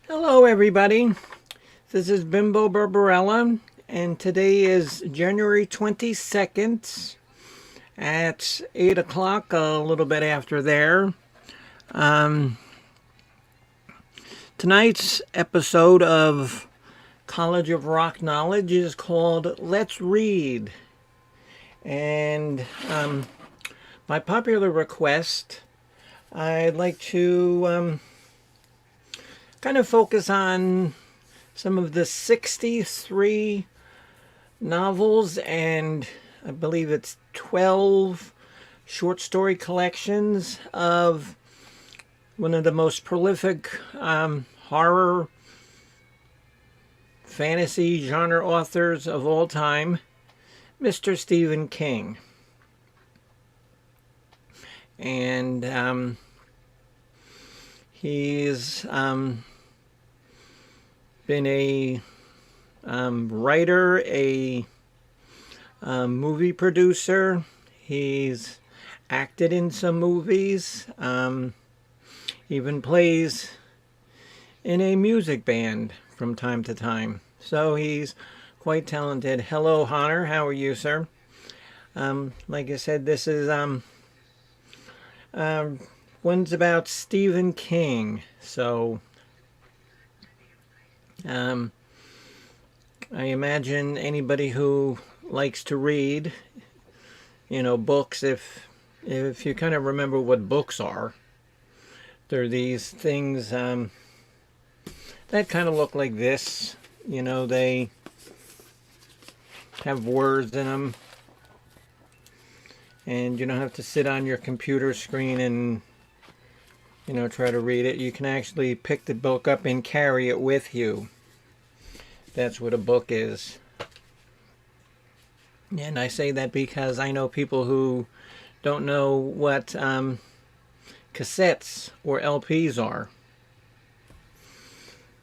Hello, everybody. This is Bimbo Barbarella, and today is January 22nd at 8 o'clock, a little bit after there. Um, Tonight's episode of College of Rock Knowledge is called Let's Read. And by popular request, I'd like to kind of focus on some of the 63 novels and I believe it's 12 short story collections of one of the most prolific horror fantasy genre authors of all time, Mr. Stephen King. And he's been a writer, a movie producer. He's acted in some movies. Even plays in a music band from time to time. So he's quite talented. Hello, Hunter. How are you, sir? Like I said, this is one's about Stephen King. So I imagine anybody who likes to read, books, if you kind of remember what books are, they're these things that kind of look like this. They have words in them, and you don't have to sit on your computer screen and try to read it. You can actually pick the book up and carry it with you. That's what a book is. And I say that because I know people who don't know what cassettes or LPs are.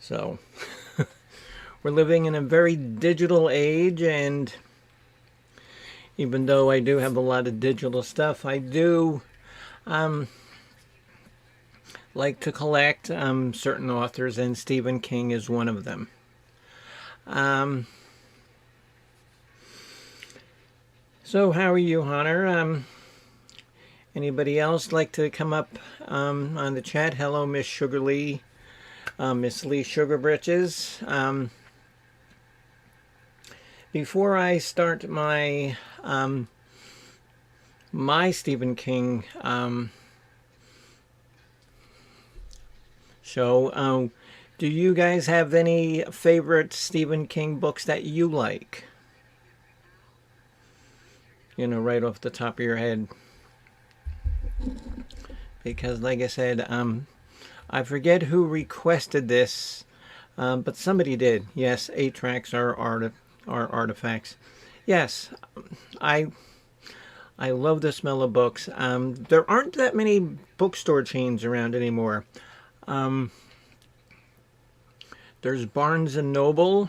So we're living in a very digital age, and even though I do have a lot of digital stuff, I do like to collect certain authors, and Stephen King is one of them. So how are you, Hunter? Anybody else like to come up on the chat? Hello, Miss Sugar Lee, Miss Lee Sugar Britches. Before I start my my Stephen King show, do you guys have any favorite Stephen King books that you like? Right off the top of your head. Because, like I said, I forget who requested this, but somebody did. Yes, 8 tracks are artifacts. Yes, I love the smell of books. There aren't that many bookstore chains around anymore. There's Barnes and Noble,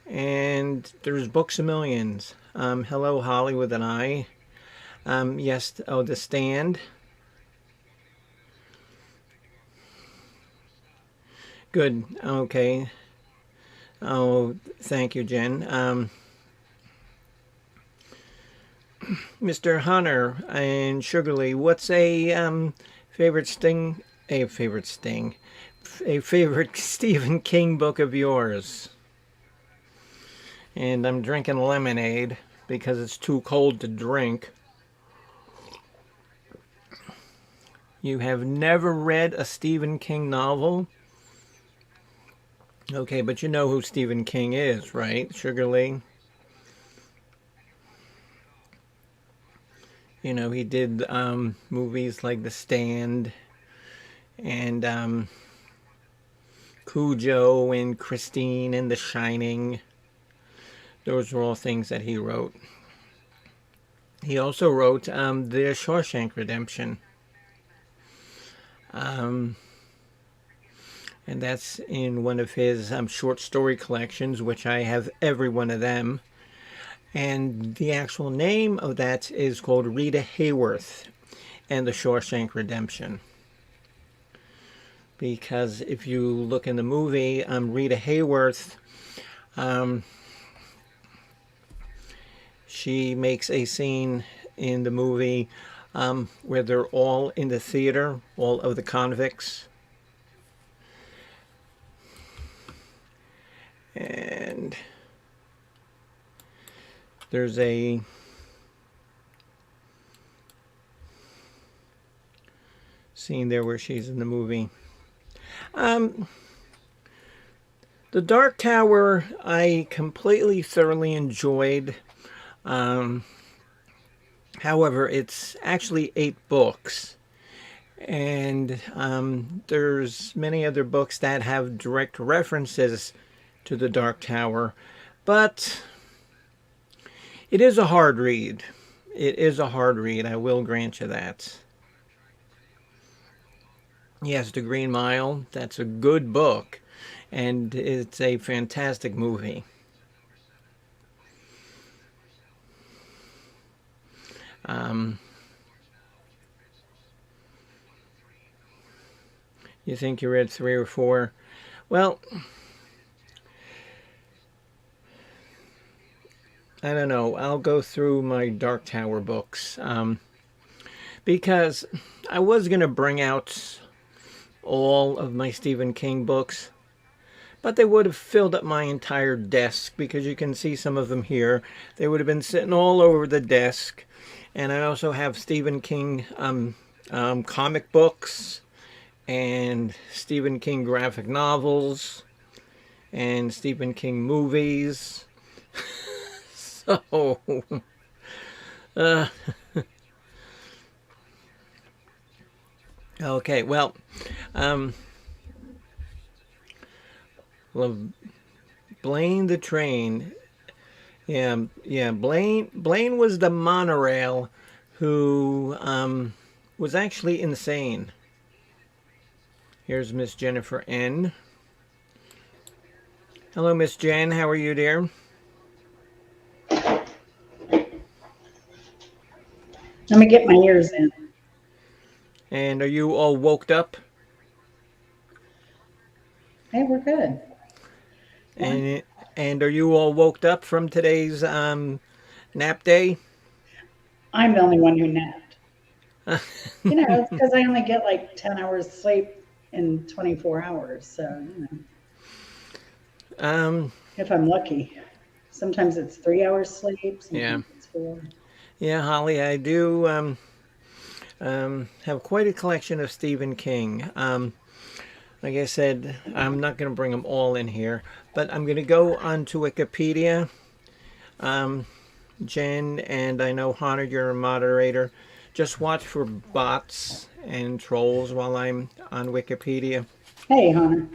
and there's Books A Millions. Hello, Holly with an I. Yes, The Stand. Good, okay. Oh, thank you, Jen. Mr. Hunter and Sugarly, what's a favorite favorite Stephen King book of yours? And I'm drinking lemonade because it's too cold to drink. You have never read a Stephen King novel? Okay, but you know who Stephen King is, right, Sugarly? He did movies like The Stand and Cujo and Christine and The Shining. Those were all things that he wrote. He also wrote the Shawshank Redemption. And that's in one of his short story collections, which I have every one of them. And the actual name of that is called Rita Hayworth and the Shawshank Redemption. because if you look in the movie, Rita Hayworth, she makes a scene in the movie where they're all in the theater, all of the convicts. And there's a scene there where she's in the movie. The Dark Tower I completely thoroughly enjoyed. However, it's actually 8 books. And there's many other books that have direct references to the Dark Tower. But it is a hard read. It is a hard read, I will grant you that. Yes, The Green Mile, that's a good book, and it's a fantastic movie. You think you read 3 or 4? Well, I don't know. I'll go through my Dark Tower books, because I was going to bring out all of my Stephen King books, but they would have filled up my entire desk, because you can see some of them here. They would have been sitting all over the desk. And I also have Stephen King comic books and Stephen King graphic novels and Stephen King movies. So okay, well, Blaine the Train. Yeah. Blaine was the monorail who was actually insane. Here's Miss Jennifer N. Hello, Miss Jen. How are you, dear? Let me get my ears in. And are you all woked up? Hey, we're good. And are you all woked up from today's nap day? I'm the only one who napped. It's because I only get like 10 hours sleep in 24 hours. So, if I'm lucky. Sometimes it's 3 hours sleep. Sometimes it's 4. Yeah, Holly, I do have quite a collection of Stephen King. Like I said, I'm not going to bring them all in here, but I'm going to go onto Wikipedia. Jen, and I know Hunter, you're a moderator. Just watch for bots and trolls while I'm on Wikipedia. Hey, Hunter.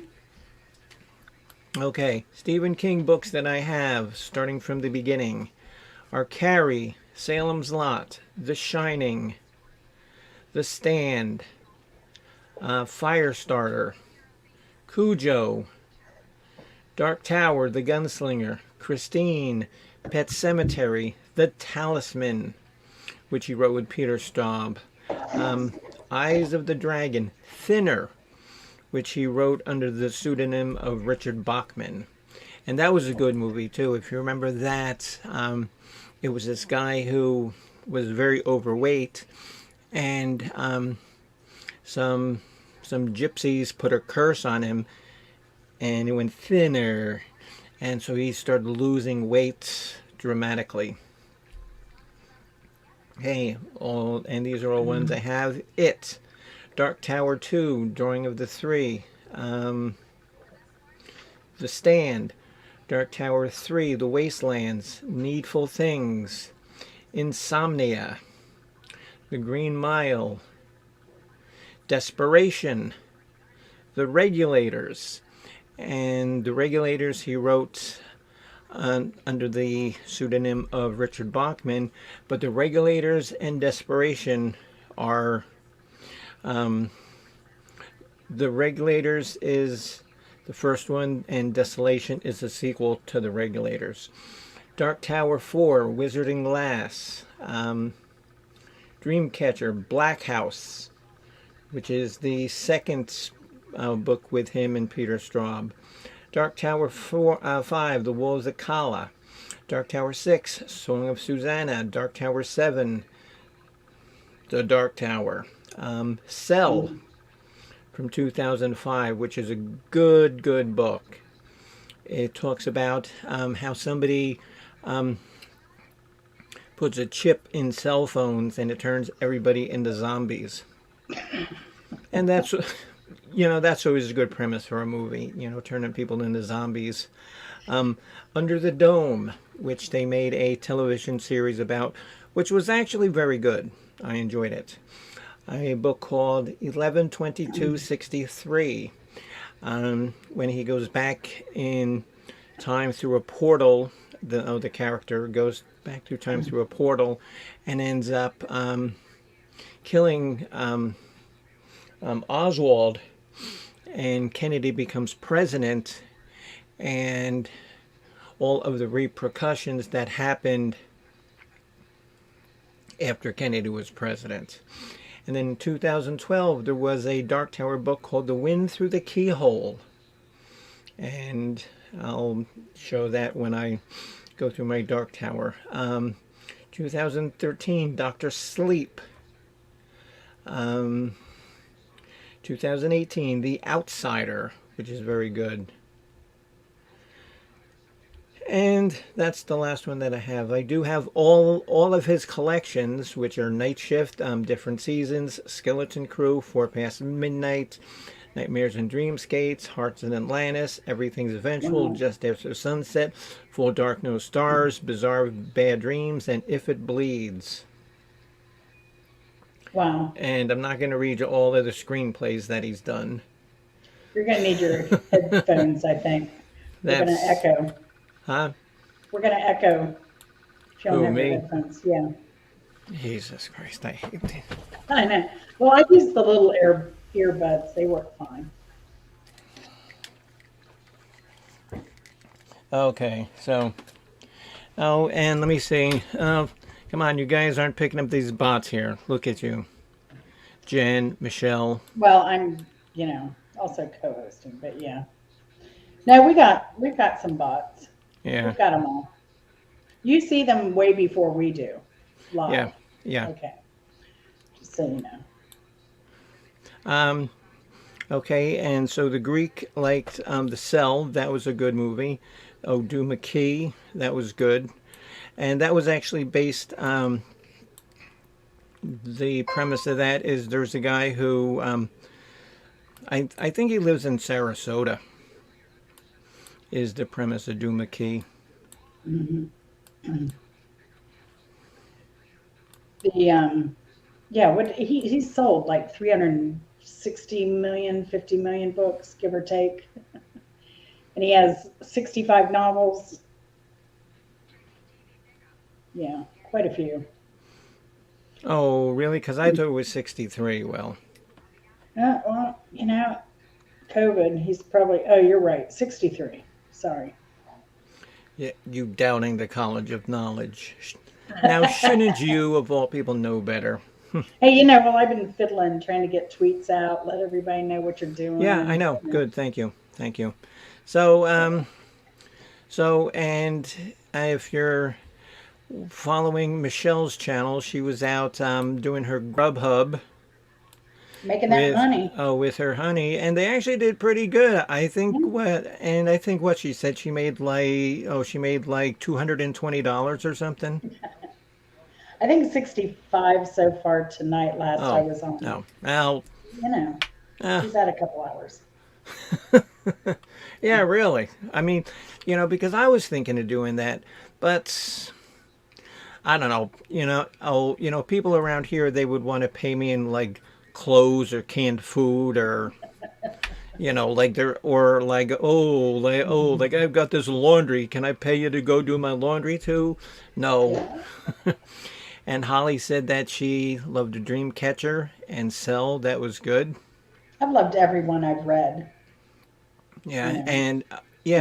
Okay, Stephen King books that I have, starting from the beginning, are Carrie, Salem's Lot, The Shining, The Stand, Firestarter, Cujo, Dark Tower, The Gunslinger, Christine, Pet Sematary, The Talisman, which he wrote with Peter Staub, Eyes of the Dragon, Thinner, which he wrote under the pseudonym of Richard Bachman. And that was a good movie, too. If you remember that, it was this guy who was very overweight, and some gypsies put a curse on him, and he went thinner, and so he started losing weight dramatically. Okay, and these are all ones I have. It, Dark Tower 2, Drawing of the Three, The Stand, Dark Tower 3, The Wastelands, Needful Things, Insomnia, The Green Mile, Desperation, The Regulators. And The Regulators he wrote under the pseudonym of Richard Bachman, but The Regulators and Desperation are The Regulators is the first one, and Desolation is the sequel to The Regulators. Dark Tower 4, Wizarding Glass, Dreamcatcher, Black House, which is the second book with him and Peter Straub. Dark Tower 5, The Wolves of Kala. Dark Tower 6, Song of Susanna. Dark Tower 7, The Dark Tower. Cell from 2005, which is a good book. It talks about how somebody puts a chip in cell phones and it turns everybody into zombies. And that's, that's always a good premise for a movie, turning people into zombies. Under the Dome, which they made a television series about, which was actually very good. I enjoyed it. A book called 11/22/63. When he goes back in time through a portal, the character goes back through time through a portal and ends up killing Oswald, and Kennedy becomes president, and all of the repercussions that happened after Kennedy was president. And then in 2012, there was a Dark Tower book called The Wind Through the Keyhole. And I'll show that when I go through my Dark Tower. 2013, Dr. Sleep. 2018, The Outsider, which is very good. And that's the last one that I have. I do have all of his collections, which are Night Shift, Different Seasons, Skeleton Crew, 4 Past Midnight, Nightmares and Dreamscapes, Hearts in Atlantis, Everything's Eventual, Just After Sunset, Full Dark No Stars, Bizarre Bad Dreams, and If It Bleeds. Wow. And I'm not going to read you all of the screenplays that he's done. You're going to need your headphones, I think. They're going to echo. Huh? We're going to echo. If you don't have me? your headphones. Yeah. Jesus Christ, I hate it. I know. Well, I use the little earbuds. They work fine. Okay, so... Oh, and let me see. Come on, you guys aren't picking up these bots here. Look at you. Jen, Michelle. Well, I'm, also co-hosting, but yeah. No, we've got some bots. Yeah. We've got them all. You see them way before we do. Live. Yeah. Okay. Just so you know. Okay, and so the Greek liked The Cell. That was a good movie. Odu McKee. That was good. And that was actually based, the premise of that is there's a guy who, I think he lives in Sarasota, is the premise of Odu McKee. Mm-hmm. He's sold like 360 million, 50 million books, give or take. And he has 65 novels. Yeah, quite a few. Oh, really? Because I thought it was 63. Well, COVID, he's probably, oh, you're right, 63. Sorry. Yeah, you doubting the College of Knowledge. Now, shouldn't you, of all people, know better? Hey, well, I've been fiddling, trying to get tweets out, let everybody know what you're doing. Yeah, I know. Good, thank you. So, and if you're following Michelle's channel, she was out doing her Grubhub. Making that money. Oh, with her honey, and they actually did pretty good. I think what she said, she made like $220 or something. I think 65 so far tonight. Last I was on. Oh, well, she's had a couple hours. Yeah, really. I mean, because I was thinking of doing that, but I don't know. People around here, they would want to pay me in like clothes or canned food or like I've got this laundry, can I pay you to go do my laundry too? No. And Holly said that she loved Dreamcatcher and Cell. That was good. I've loved every one I've read. Yeah. And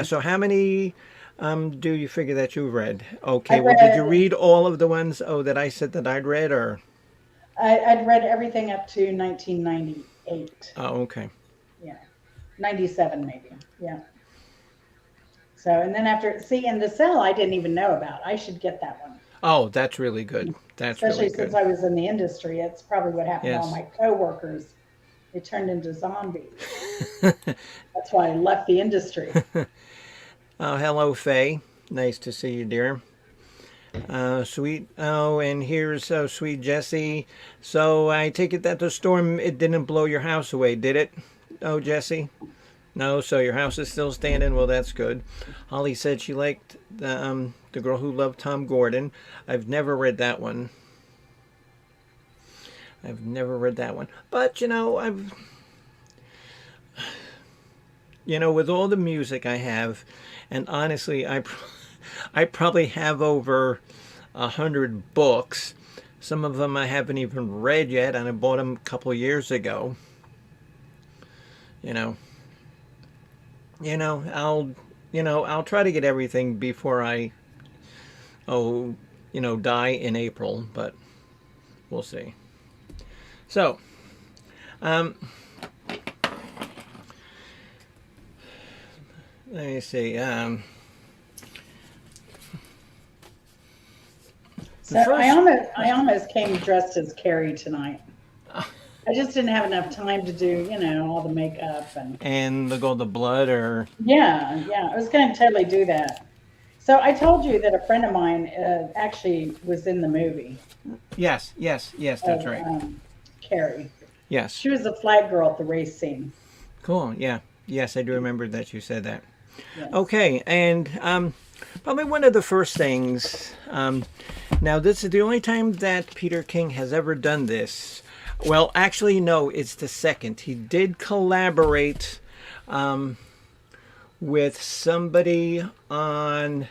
so how many do you figure that you've read? Okay, did you read all of the ones that I said that I'd read, or I'd read everything up to 1998. Oh, okay. Yeah. 97 maybe. Yeah. So, and then after, see, and the cell I didn't even know about. I should get that one. Oh, that's really good. That's really Especially since good. I was in the industry. It's probably what happened to all Yes. my coworkers. They turned into zombies. That's why I left the industry. Oh, hello, Faye. Nice to see you, dear. Sweet. Oh, and here's sweet Jessie. So I take it that the storm, it didn't blow your house away, did it? Oh, Jessie? No, so your house is still standing. Well, that's good. Holly said she liked the Girl Who Loved Tom Gordon. I've never read that one. I've never read that one. But with all the music I have, and honestly, I probably have over 100 books. Some of them I haven't even read yet, and I bought them a couple of years ago. You know, I'll try to get everything before I die in April, but we'll see. So, let me see. So I almost came dressed as Carrie tonight. I just didn't have enough time to do, all the makeup and the blood or yeah. I was going to totally do that. So I told you that a friend of mine actually was in the movie. Yes, that's right. Carrie. Yes. She was the flag girl at the race scene. Cool. Yeah. Yes, I do remember that you said that. Yes. Okay, and probably one of the first things. Now, this is the only time that Peter King has ever done this. Well, actually, no, it's the second. He did collaborate with somebody on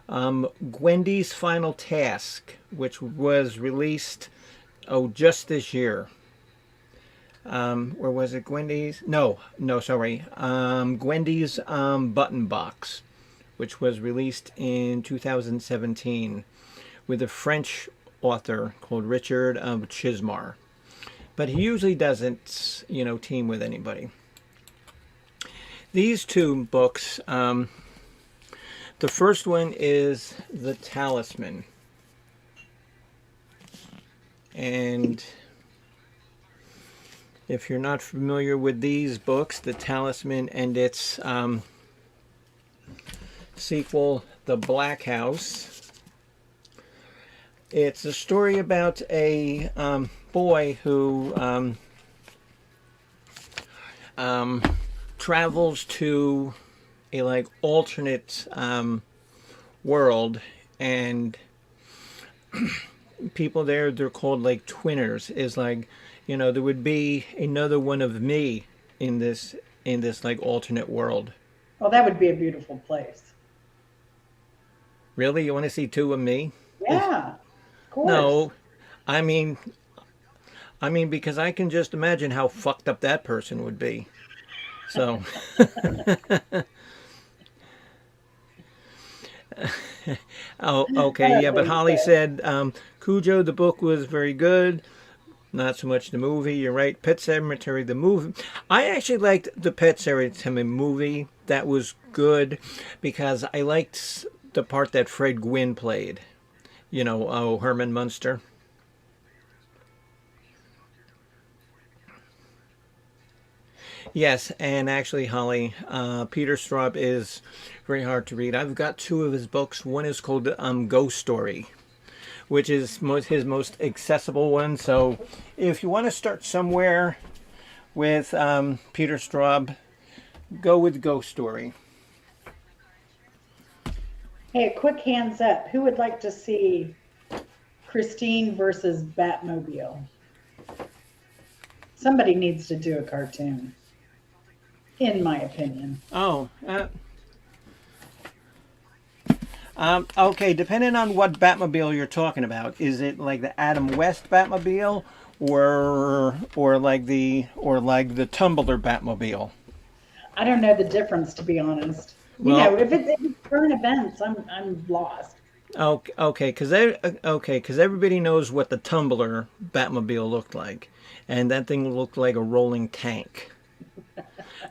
Gwendy's Final Task, which was released, just this year. Or was it Gwendy's? No, sorry. Gwendy's Button Box, which was released in 2017 with a French author called Richard Chismar. But he usually doesn't, team with anybody. These two books, the first one is The Talisman. And if you're not familiar with these books, The Talisman and its sequel, The Black House, it's a story about a boy who travels to a alternate world, and people there, they're called twinners. Is there would be another one of me in this alternate world. Well, that would be a beautiful place. Really, you want to see two of me? Yeah, of course. No, I mean because I can just imagine how fucked up that person would be. So. Oh, okay, yeah, but Holly said Cujo, the book was very good. Not so much the movie. You're right. Pet Sematary, the movie. I actually liked the Pet Sematary movie. That was good because I liked the part that Fred Gwynne played. Herman Munster. Yes, and actually, Holly, Peter Straub is very hard to read. I've got two of his books. One is called Ghost Story, which is his most accessible one. So if you want to start somewhere with Peter Straub, go with Ghost Story. Hey, a quick hands up. Who would like to see Christine versus Batmobile? Somebody needs to do a cartoon, in my opinion. Oh, okay. Depending on what Batmobile you're talking about, is it like the Adam West Batmobile, or like the Tumbler Batmobile? I don't know the difference, to be honest. Well, if it's current events, I'm lost. Okay, because everybody knows what the Tumbler Batmobile looked like, and that thing looked like a rolling tank.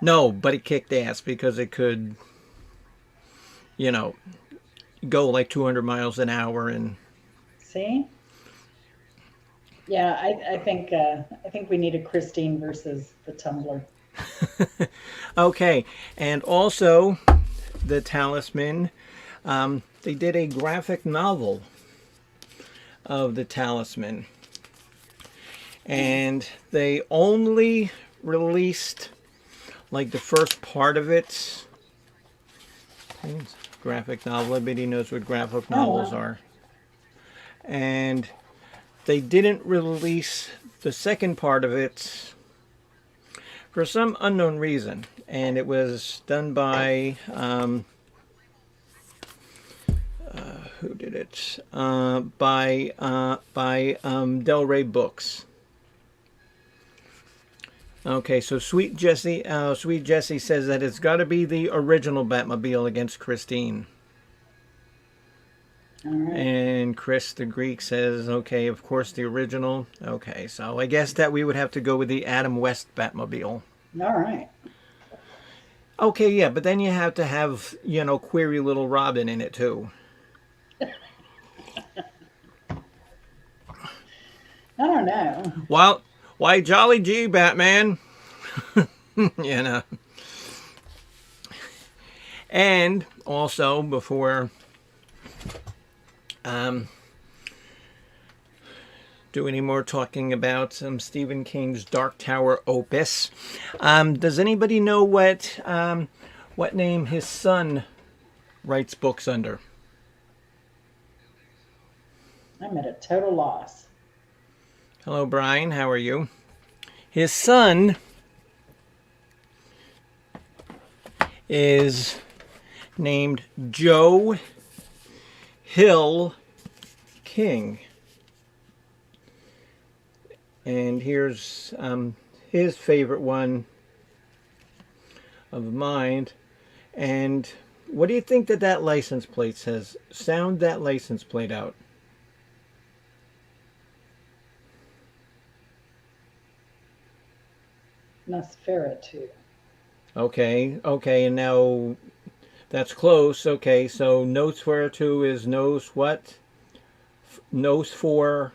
No, but it kicked ass because it could, you know, go like 200 miles an hour and See? Yeah, I think we need a Christine versus the Tumbler. okay. And also the Talisman, they did a graphic novel of the Talisman. And they only released like the first part of it. Graphic novel, everybody knows what graphic novels are. And they didn't release the second part of it for some unknown reason. And it was done by, who did it? By Del Rey Books. Okay, so Sweet Jessie says that it's got to be the original Batmobile against Christine. All right. And Chris the Greek says, okay, of course the original. Okay, so I guess that we would have to go with the Adam West Batmobile. All right. Okay, yeah, but then you have to have, query little Robin in it too. I don't know. Well, why, Jolly G, Batman. And also, before do any more talking about Stephen King's Dark Tower opus, does anybody know what name his son writes books under? I'm at a total loss. Hello, Brian. How are you? His son is named Joe Hill King. And here's his favorite one of mine. And what do you think that license plate says? Sound that license plate out. Nosferatu. Okay, and now that's close. Okay, so Nosferatu is nose what? Nose for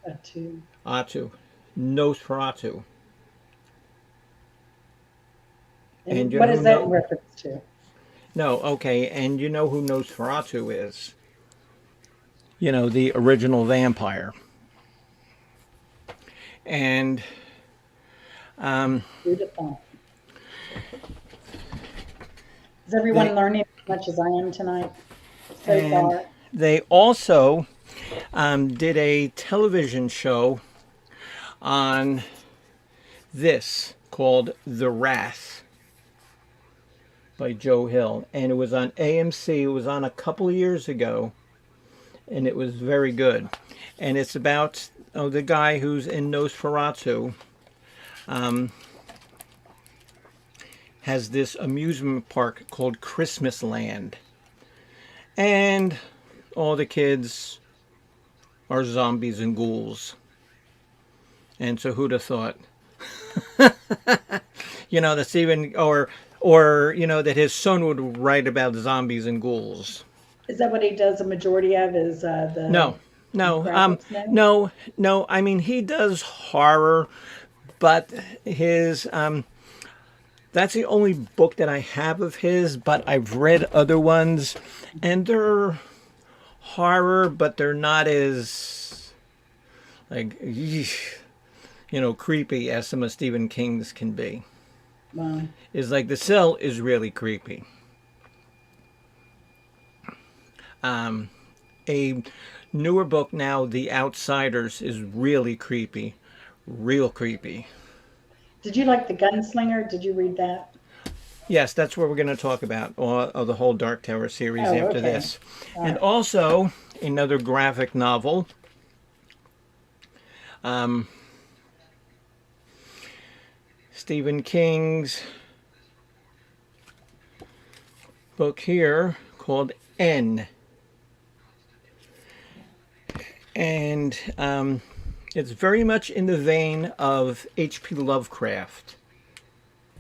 Atu. Atu. Nosferatu. And what is that in reference to? No, okay, and you know who Nosferatu is? The original vampire. And beautiful. Is everyone learning as much as I am tonight so far? They also did a television show on this called The Wrath by Joe Hill. And it was on AMC. It was on a couple of years ago. And it was very good. And it's about the guy who's in Nosferatu. Has this amusement park called Christmas Land. And all the kids are zombies and ghouls. And so who'd have thought? That Stephen, or that his son would write about zombies and ghouls. Is that what he does a majority of, is the... No. I mean, he does horror, but his... that's the only book that I have of his, but I've read other ones, and they're horror, but they're not as, creepy as some of Stephen King's can be. Wow. It's like The Cell is really creepy. A newer book now, The Outsiders, is really creepy. Real creepy. Did you like the Gunslinger? Did you read that? Yes, that's what we're going to talk about, of the whole Dark Tower series after this. All and also, another graphic novel. Stephen King's book here called N. And it's very much in the vein of H.P. Lovecraft.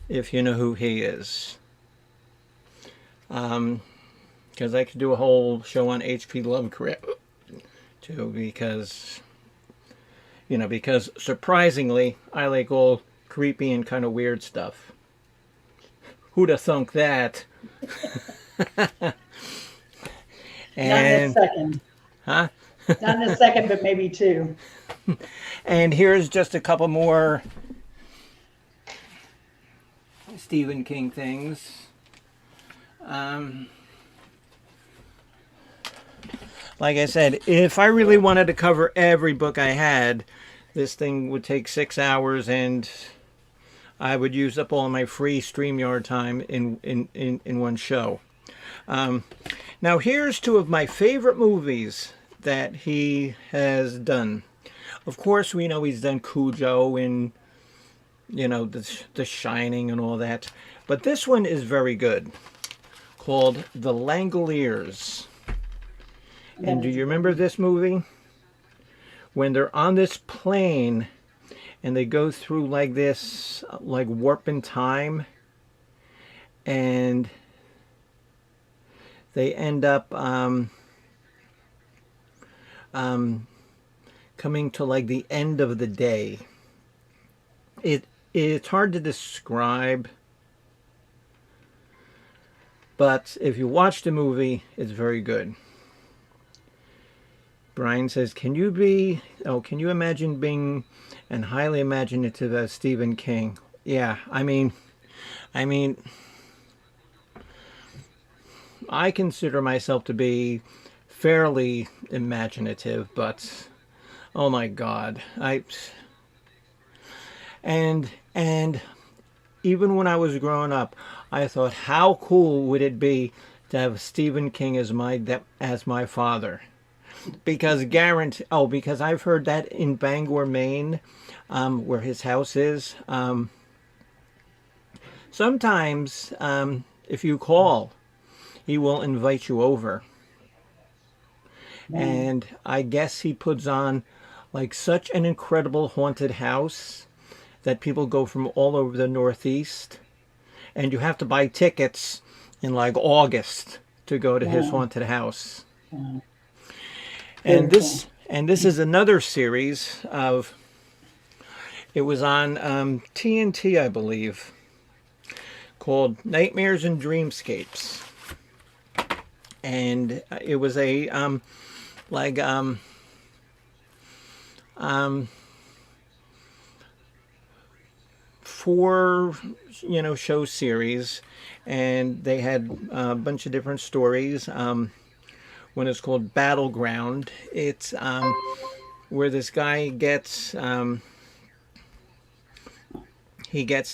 if you know who he is. Because I could do a whole show on H.P. Lovecraft too, because surprisingly, I like all creepy and kind of weird stuff. Who'd have thunk that? Not in a second. Huh? Not in a second, but maybe two. And here's just a couple more Stephen King things. Like I said, if I really wanted to cover every book I had, this thing would take 6 hours, and I would use up all my free StreamYard time in one show. Now here's two of my favorite movies that he has done. Of course, we know he's done Cujo and the Shining and all that, but this one is very good, called The Langoliers. And do you remember this movie? When they're on this plane and they go through like this, like warp in time, and they end up coming to like the end of the day. It's hard to describe, but if you watch the movie, it's very good. Brian says, can you imagine being an highly imaginative as Stephen King? Yeah, I mean, I consider myself to be fairly imaginative, but oh my God, and even when I was growing up, I thought, how cool would it be to have Stephen King as my father? Because I've heard that in Bangor, Maine, where his house is, sometimes if you call, he will invite you over. And I guess he puts on like such an incredible haunted house that people go from all over the Northeast, and you have to buy tickets in like August to go to his haunted house. And this is another series of, it was on TNT, I believe, called Nightmares and Dreamscapes. And it was a four show series, and they had a bunch of different stories. One is called Battleground. It's where this guy gets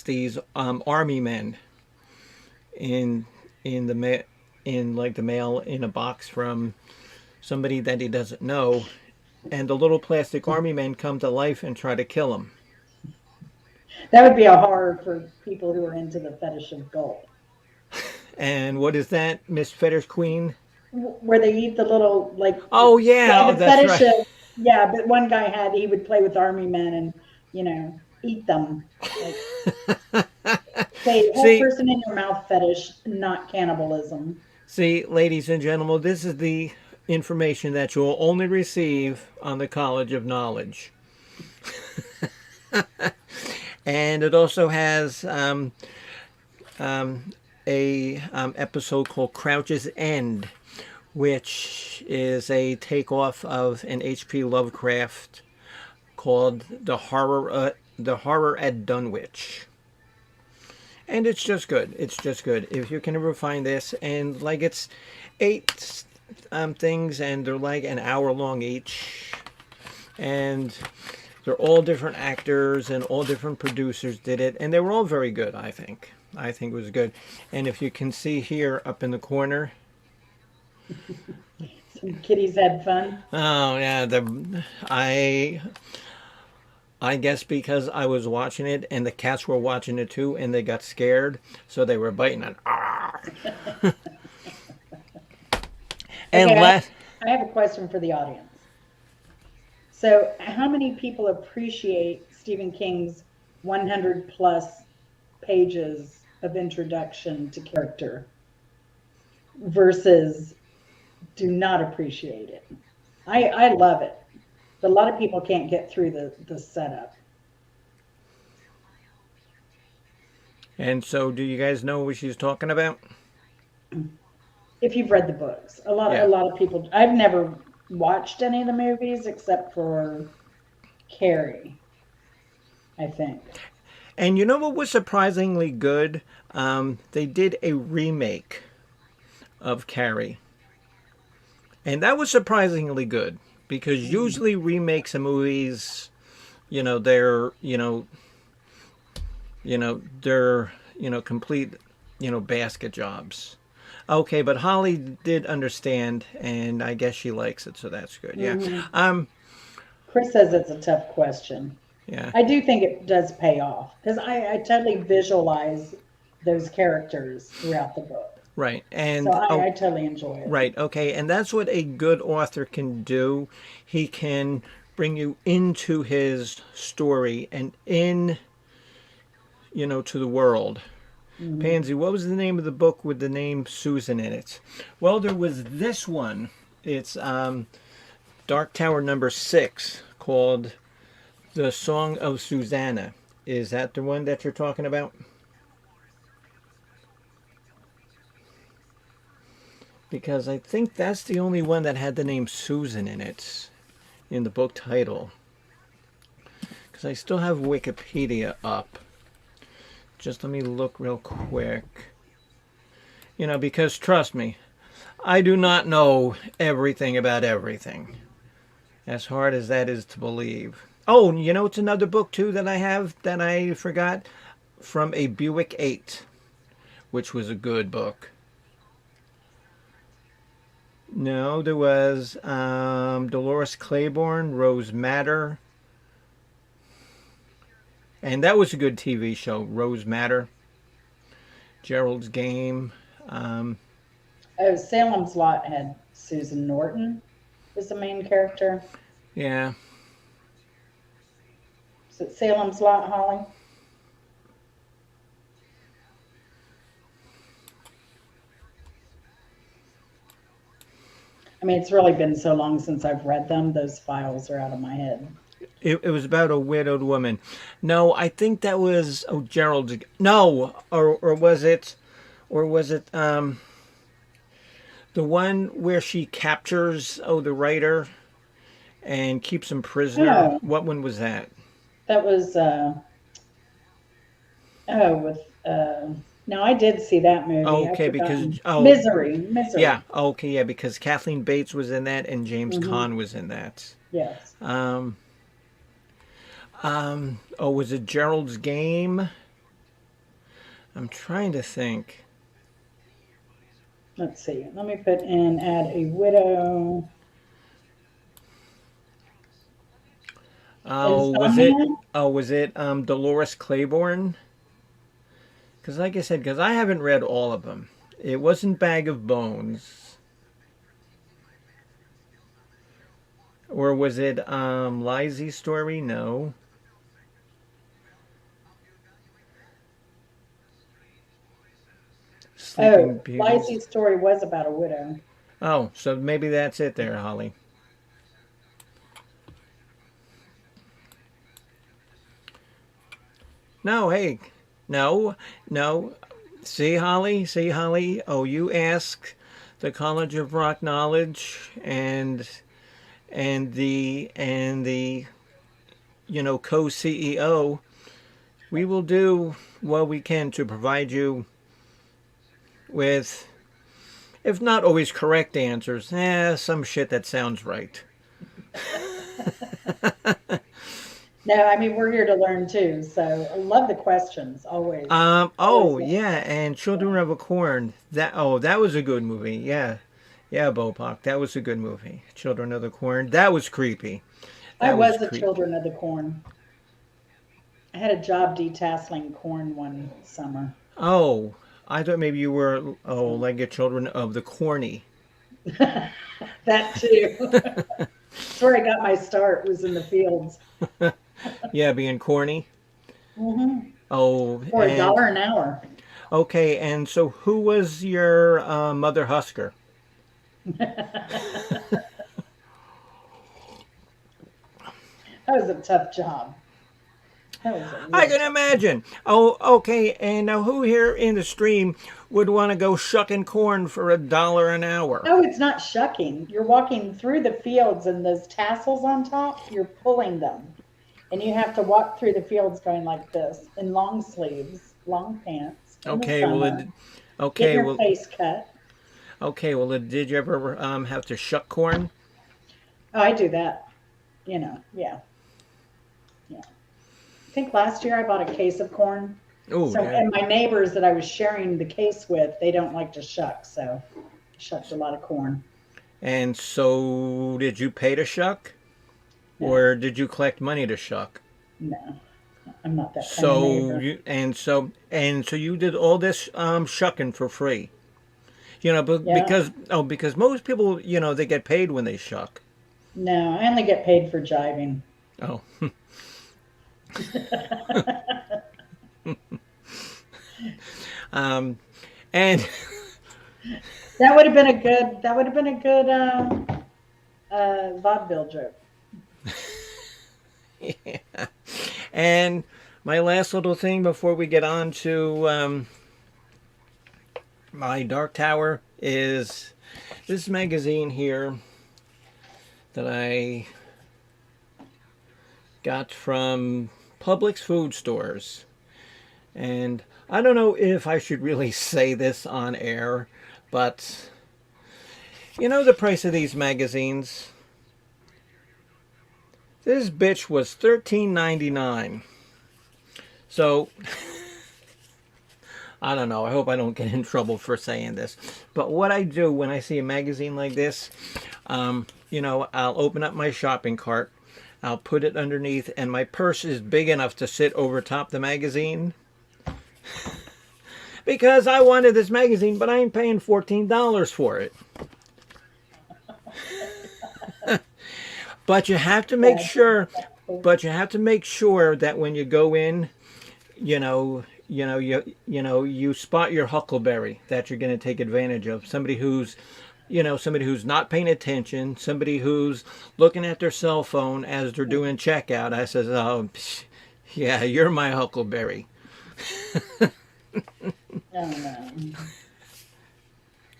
these army men in the mail in a box from somebody that he doesn't know, and the little plastic army men come to life and try to kill him. That would be a horror for people who are into the fetish of gold. And what is that, Miss Fetish Queen? Where they eat the little, like... Oh, yeah, that's right. Yeah, but one guy he would play with army men and, eat them. Like, say, whole person in your mouth fetish, not cannibalism. See, ladies and gentlemen, this is the information that you'll only receive on the College of Knowledge. And it also has a episode called Crouch's End, which is a takeoff of an H.P. Lovecraft called The Horror at Dunwich. And it's just good. It's just good. If you can ever find this, and like it's 8 things, and they're like an hour long each, and they're all different actors and all different producers did it, and they were all very good. I think it was good. And if you can see here up in the corner, some kitties had fun. Oh yeah, I guess because I was watching it and the cats were watching it too, and they got scared, so they were biting on. And okay, I have a question for the audience. So, how many people appreciate Stephen King's 100 plus pages of introduction to character versus do not appreciate it. I love it, but a lot of people can't get through the setup. And so, do you guys know what she's talking about? If you've read the books, a Yeah. lot of people. I've never watched any of the movies except for Carrie, I think. And you know what was surprisingly good? They did a remake of Carrie. And that was surprisingly good because Mm. usually remakes of movies, you know, they're complete, basket jobs. Okay, but Holly did understand, and I guess she likes it, so that's good. Yeah. Hmm. Um. Chris says it's a tough question. Yeah. I do think it does pay off because I totally visualize those characters throughout the book. Right. So And I oh, totally enjoy it. right. Okay. And that's what a good author can do. He can bring you into his story and to the world. Hmm. Pansy, what was the name of the book with the name Susan in it? Well, there was this one. It's Dark Tower number 6 called The Song of Susanna. Is that the one that you're talking about? Because I think that's the only one that had the name Susan in it in the book title. Because I still have Wikipedia up. Just let me look real quick. Because trust me, I do not know everything about everything. As hard as that is to believe. Oh, it's another book too that I have that I forgot from a Buick 8, which was a good book. No, there was Dolores Claiborne, Rose Madder, and that was a good TV show. Rose Madder, Gerald's Game. Um, Oh, Salem's Lot had Susan Norton as the main character. yeah, Is it Salem's Lot, Holly? I mean, it's really been so long since I've read them; those files are out of my head. it was about a widowed woman. No, I think that was Gerald's. No, or was it? Or was it the one where she captures the writer and keeps him prisoner? Oh, What one was that? that was with no, I did see that movie. I've Okay, because forgotten. Misery, yeah, Misery. okay, yeah, because Kathleen Bates was in that and James Hmm. Caan was in that. Yes. Um, was it Gerald's Game? I'm trying to think. Let's see. Let me put in add a widow. Insomnia. Was it Dolores Claiborne? Because like I said, because I haven't read all of them. It wasn't Bag of Bones. Or was it Lizzie's Story? No. Sleeping Oh, Beauties. Lizzie's story was about a widow. Oh, so maybe that's it there, Holly. No, hey. No, no. See, Holly? See, Holly? Oh, you ask the College of Rock Knowledge and the co-CEO. We will do what we can to provide you with, if not always correct answers, some shit that sounds right. No, I mean we're here to learn too. So I love the questions always. Always Oh love yeah, and Children of a Corn. That was a good movie. Yeah, yeah, Bopak. That was a good movie. Children of the Corn. That was creepy. I That was was a creepy. Children of the Corn. I had a job detasseling corn one summer. Oh, I thought maybe you were So like a Children of the Corny. that too. That's where I got my start was in the fields. Yeah, being corny. Hmm. Oh, For a and dollar an hour. okay, and so who was your mother husker? That was a tough job. That was a I real can tough. imagine. Oh, okay, and now who here in the stream would want to go shucking corn for $1 an hour? No, it's not shucking. You're walking through the fields and those tassels on top, you're pulling them. And you have to walk through the fields going like this in long sleeves, long pants in the Okay, well, summer, getting okay, your well, face cut. okay, well, did you ever have to shuck corn? Oh, I do that. Yeah, yeah. I think last year I bought a case of corn. Oh, So, that. and my neighbors that I was sharing the case with, they don't like to shuck. So I shucked a lot of corn. And so, did you pay to shuck, No, or did you collect money to shuck? no, I'm not that kind of So neighbor. you you did all this shucking for free. But Yeah, because most people, they get paid when they shuck. no, I only get paid for jiving. Oh, and That would have been a good vaudeville joke. and my last little thing before we get on to my Dark Tower is this magazine here that I got from Publix food stores. And I don't know if I should really say this on air, but the price of these magazines? This bitch was $13.99. So I don't know. I hope I don't get in trouble for saying this. But what I do when I see a magazine like this, I'll open up my shopping cart, I'll put it underneath, and my purse is big enough to sit over top the magazine. Because I wanted this magazine, but I ain't paying $14 for it. But you have to make sure. But you have to make sure that when you go in, you spot your huckleberry that you're going to take advantage of. Somebody who's not paying attention, somebody who's looking at their cell phone as they're doing checkout. I says, "Oh, yeah, you're my huckleberry." No, no,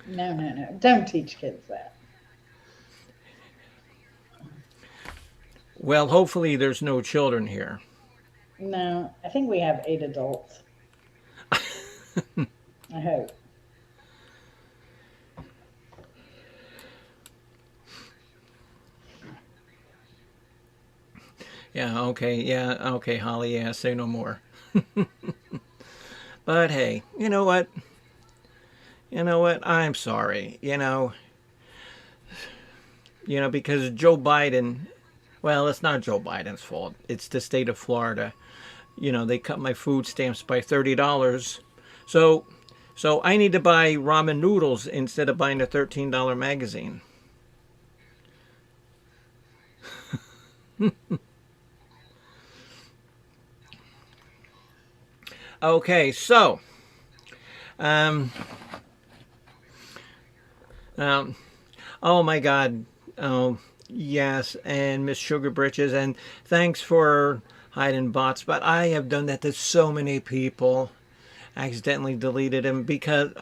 no, no, no. Don't teach kids that. Well, hopefully there's no children here. No, I think we have 8 adults. I hope. Yeah, okay, Holly, yeah, say no more. But hey, you know what? You know what? I'm sorry. Because Joe Biden, well, it's not Joe Biden's fault. It's the state of Florida. They cut my food stamps by $30. So I need to buy ramen noodles instead of buying a $13 magazine. Okay, so um, um oh my God. Oh yes, and Miss Sugar Britches, and thanks for hiding bots, but I have done that to so many people. Accidentally deleted him because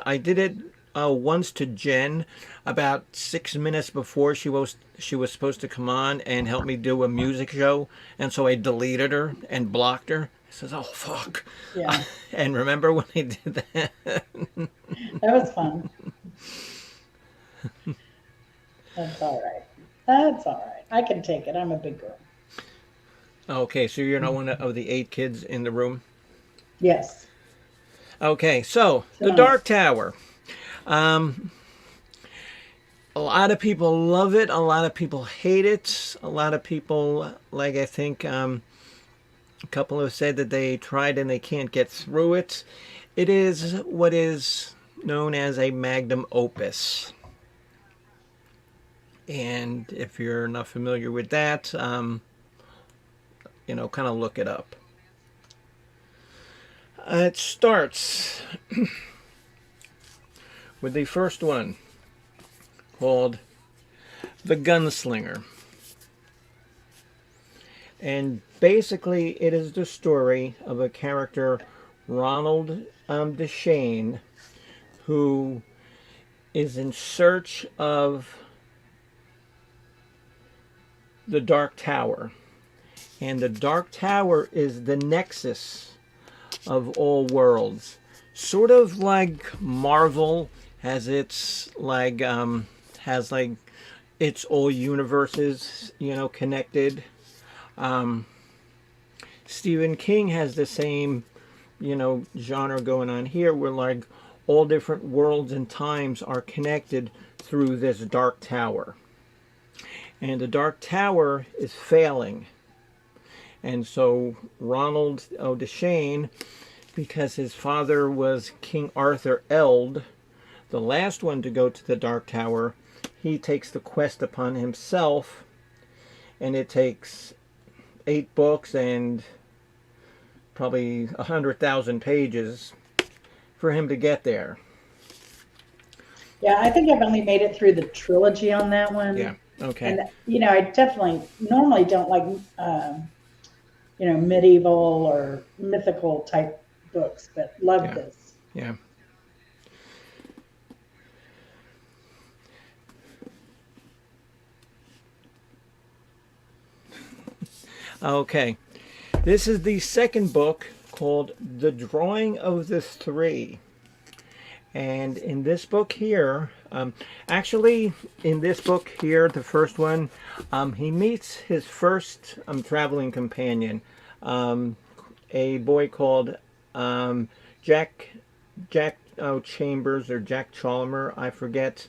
I did it once to Jen about 6 minutes before she was supposed to come on and help me do a music show, and so I deleted her and blocked her. I says, "Oh fuck!" Yeah, And remember when I did that? that was fun. That's all right. That's all right. I can take it. I'm a big girl. Okay, so you're not one of the 8 kids in the room. Yes. Okay, so the Tonight. Dark Tower. Um, a lot of people love it. A lot of people hate it. A lot of people, like I think a couple have said that they tried and they can't get through it. It is what is known as a magnum opus. And if you're not familiar with that, kind of look it up. It starts with the first one called The Gunslinger. And basically, it is the story of a character, Ronald Deshane, who is in search of the Dark Tower. And the Dark Tower is the nexus of all worlds. Sort of like Marvel has its its all universes, connected. Stephen King has the same, genre going on here, where like all different worlds and times are connected through this Dark Tower. And the Dark Tower is failing. And so Ronald O'Deshane, because his father was King Arthur Eld, the last one to go to the Dark Tower, he takes the quest upon himself, and it takes 8 books and probably 100,000 pages for him to get there. Yeah, I think I've only made it through the trilogy on that one. Yeah, okay. And, I definitely normally don't like, medieval or mythical type books, but love this. Yeah. Okay. This is the second book called The Drawing of the Three. And in this book here, in this book here, the first one, he meets his first traveling companion, a boy called Jack Chambers or Jack Chalmer, I forget.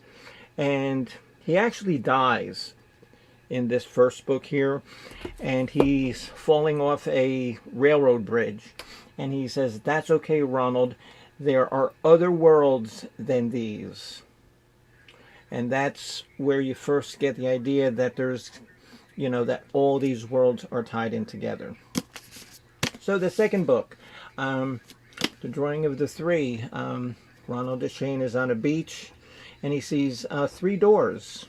And he actually dies in this first book here, and he's falling off a railroad bridge. And he says, "That's okay, Ronald. There are other worlds than these." And that's where you first get the idea that there's, that all these worlds are tied in together. So the second book, The Drawing of the Three, Ronald Deshane is on a beach, and he sees 3 doors.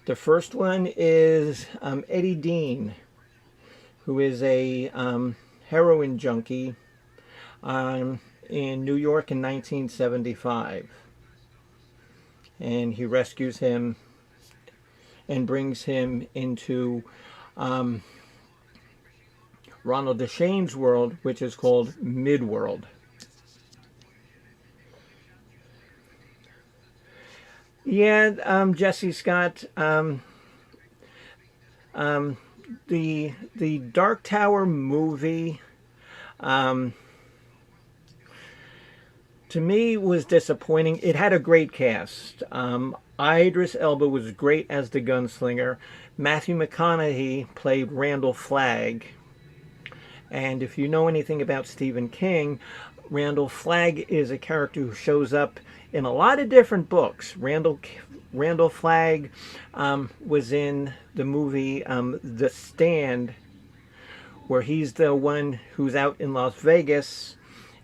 The first one is Eddie Dean, who is a heroin junkie in New York in 1975. And he rescues him and brings him into Ronald Deshane's world, which is called Midworld. Yeah, Jesse Scott, the Dark Tower movie, to me, was disappointing. It had a great cast. Idris Elba was great as the gunslinger. Matthew McConaughey played Randall Flagg. And if you know anything about Stephen King, Randall Flagg is a character who shows up in a lot of different books. Randall Flagg was in the movie The Stand, where he's the one who's out in Las Vegas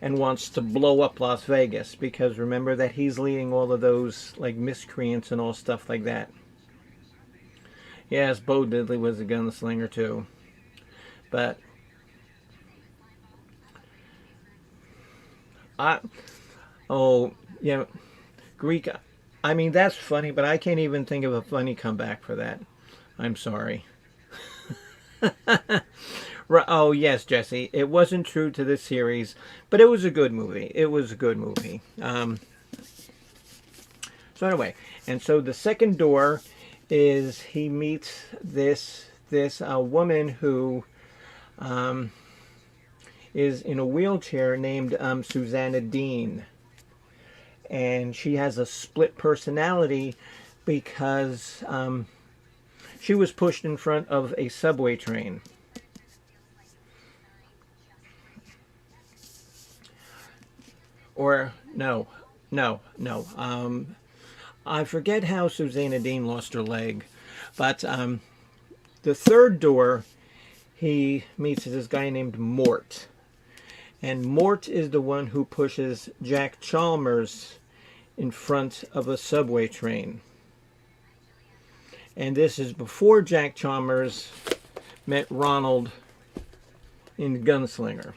and wants to blow up Las Vegas, because remember that he's leading all of those like miscreants and all stuff like that. Yes, Bo Diddley was a gunslinger too. But Greek, I mean, that's funny, but I can't even think of a funny comeback for that. I'm sorry. Oh, yes, Jesse. It wasn't true to this series, but it was a good movie. It was a good movie. So anyway, and so the second door is he meets this woman who is in a wheelchair named Susanna Dean. And she has a split personality because she was pushed in front of a subway train. Or, no. I forget how Susanna Dean lost her leg. But the third door, he meets this guy named Mort. And Mort is the one who pushes Jack Chalmers in front of a subway train. And this is before Jack Chalmers met Ronald in Gunslinger.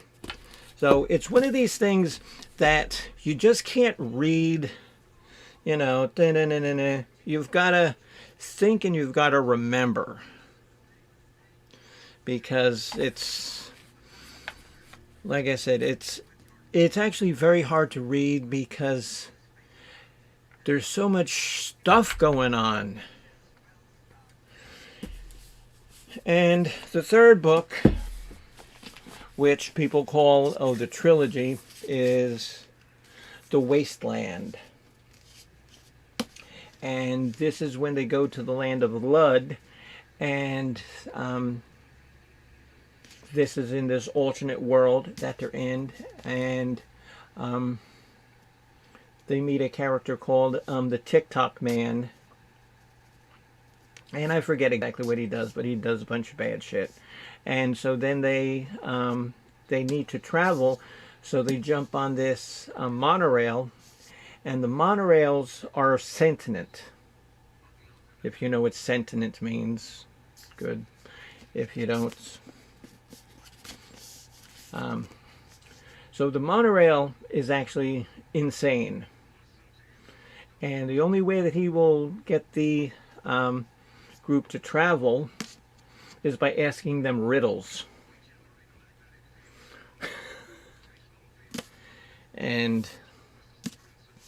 So it's one of these things that you just can't read, you know, you've got to think and you've got to remember. Because it's, like I said, it's actually very hard to read because there's so much stuff going on. And the third book, which people call, the trilogy, is The Wasteland. And this is when they go to the land of Lud, and this is in this alternate world that they're in, and they meet a character called the TikTok Man. And I forget exactly what he does, but he does a bunch of bad shit. And so then they need to travel, so they jump on this monorail, and the monorails are sentient. If you know what sentient means, good. If you don't. So the monorail is actually insane. And the only way that he will get the group to travel is by asking them riddles. And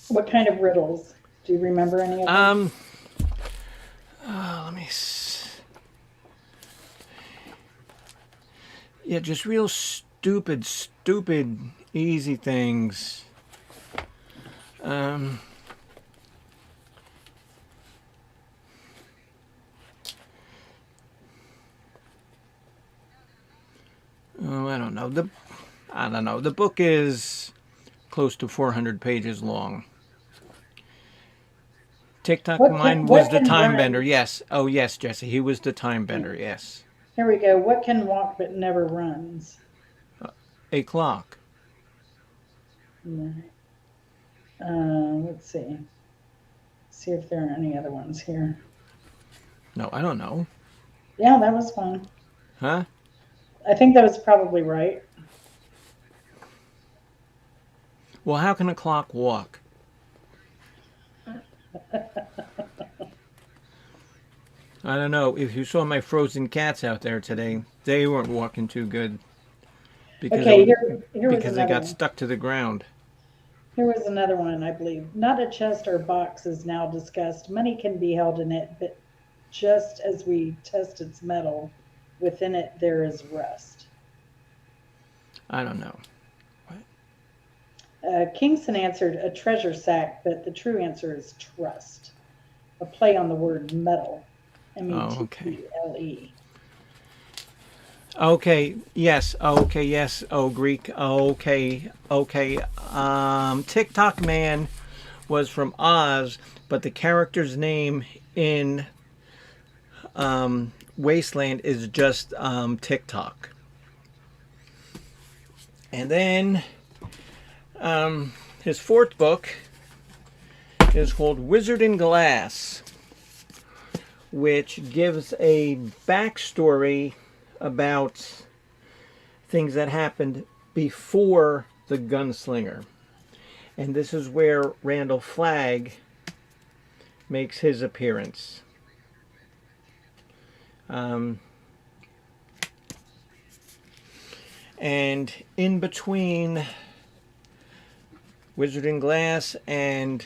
what kind of riddles? Do you remember any of them? Let me see. Yeah, just real stupid, easy things. I don't know. The book is close to 400 pages long. TikTok Mine was the time bender. Yes. Oh, yes, Jesse. He was the time bender. Yes. Here we go. What can walk but never runs? A clock. Right. Let's see. See if there are any other ones here. No, I don't know. Yeah, that was fun. Huh? I think that was probably right. Well, how can a clock walk? I don't know. If you saw my frozen cats out there today, they weren't walking too good. Because because they got stuck to the ground. Here was another one, I believe. Not a chest or box is now discussed. Money can be held in it, but just as we test its metal, within it there is rust. I don't know. Kingston answered a treasure sack, but the true answer is trust. A play on the word metal. M-E-T-T-L-E. Okay, yes. Okay, yes. Oh, Greek. Okay. TikTok Man was from Oz, but the character's name in Wasteland is just TikTok. And then his fourth book is called Wizard in Glass, which gives a backstory about things that happened before the Gunslinger. And this is where Randall Flagg makes his appearance. And in between Wizard in Glass and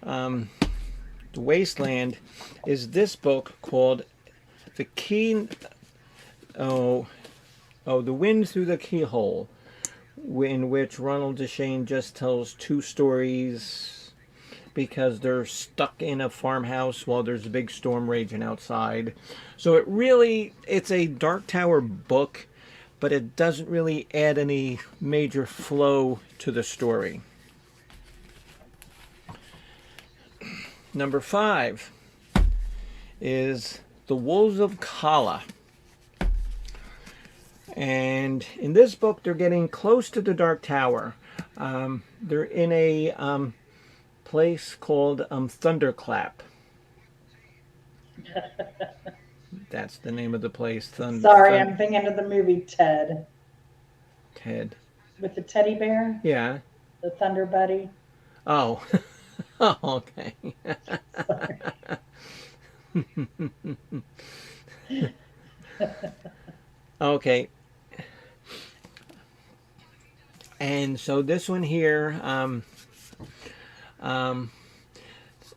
The Wasteland is this book called The Wind Through the Keyhole, in which Ronald Deshane just tells two stories because they're stuck in a farmhouse while there's a big storm raging outside. So it's a Dark Tower book, but it doesn't really add any major flow to the story. Number 5 is The Wolves of Kala. And in this book, they're getting close to the Dark Tower. They're in a place called Thunderclap. That's the name of the place. Sorry, I'm thinking of the movie Ted. Ted. With the teddy bear? Yeah. The Thunder Buddy? Oh. Oh, okay. Okay. And so this one here,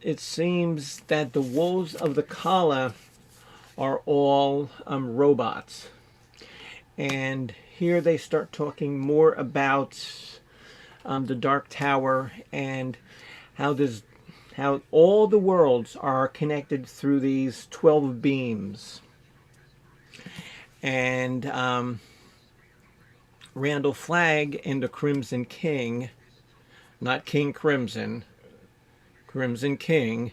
it seems that the wolves of the Kala are all robots. And here they start talking more about the Dark Tower and how all the worlds are connected through these 12 beams. And Randall Flagg and the Crimson King, not King Crimson, Crimson King,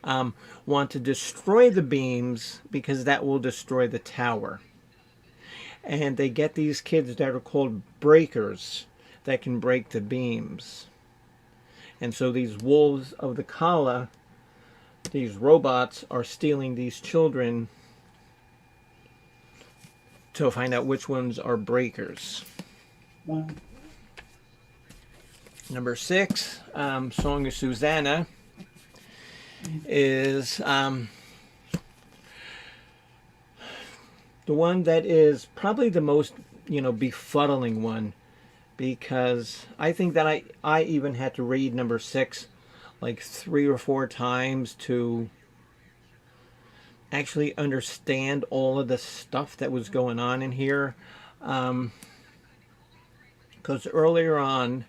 want to destroy the beams because that will destroy the tower. And they get these kids that are called breakers that can break the beams. And so these wolves of the Kala, these robots, are stealing these children to find out which ones are breakers. Wow. Number 6, Song of Susanna, is the one that is probably the most, befuddling one, because I think that I even had to read number 6 like 3 or 4 times to actually understand all of the stuff that was going on in here. Because earlier on,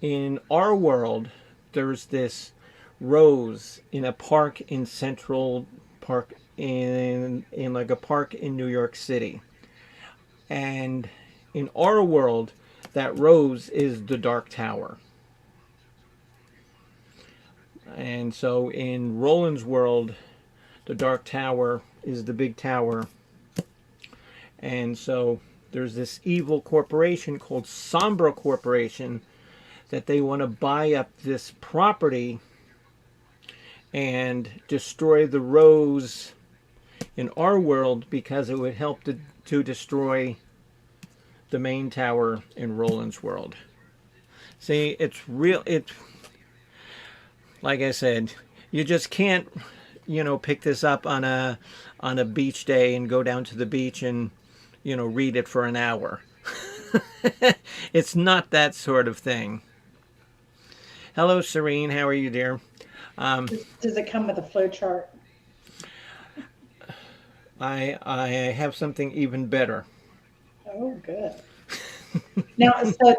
in our world, there's this rose in a park in Central Park, in like a park in New York City. And in our world, that rose is the Dark Tower. And so in Roland's world, the Dark Tower is the big tower. And so there's this evil corporation called Sombra Corporation that they want to buy up this property and destroy the rose in our world because it would help to destroy the main tower in Roland's world. See, it's real. It's like I said, you just can't, pick this up on a beach day and go down to the beach and, read it for an hour. It's not that sort of thing. Hello, Serene. How are you, dear? Does it come with a flow chart? I have something even better. Oh, good. Now, so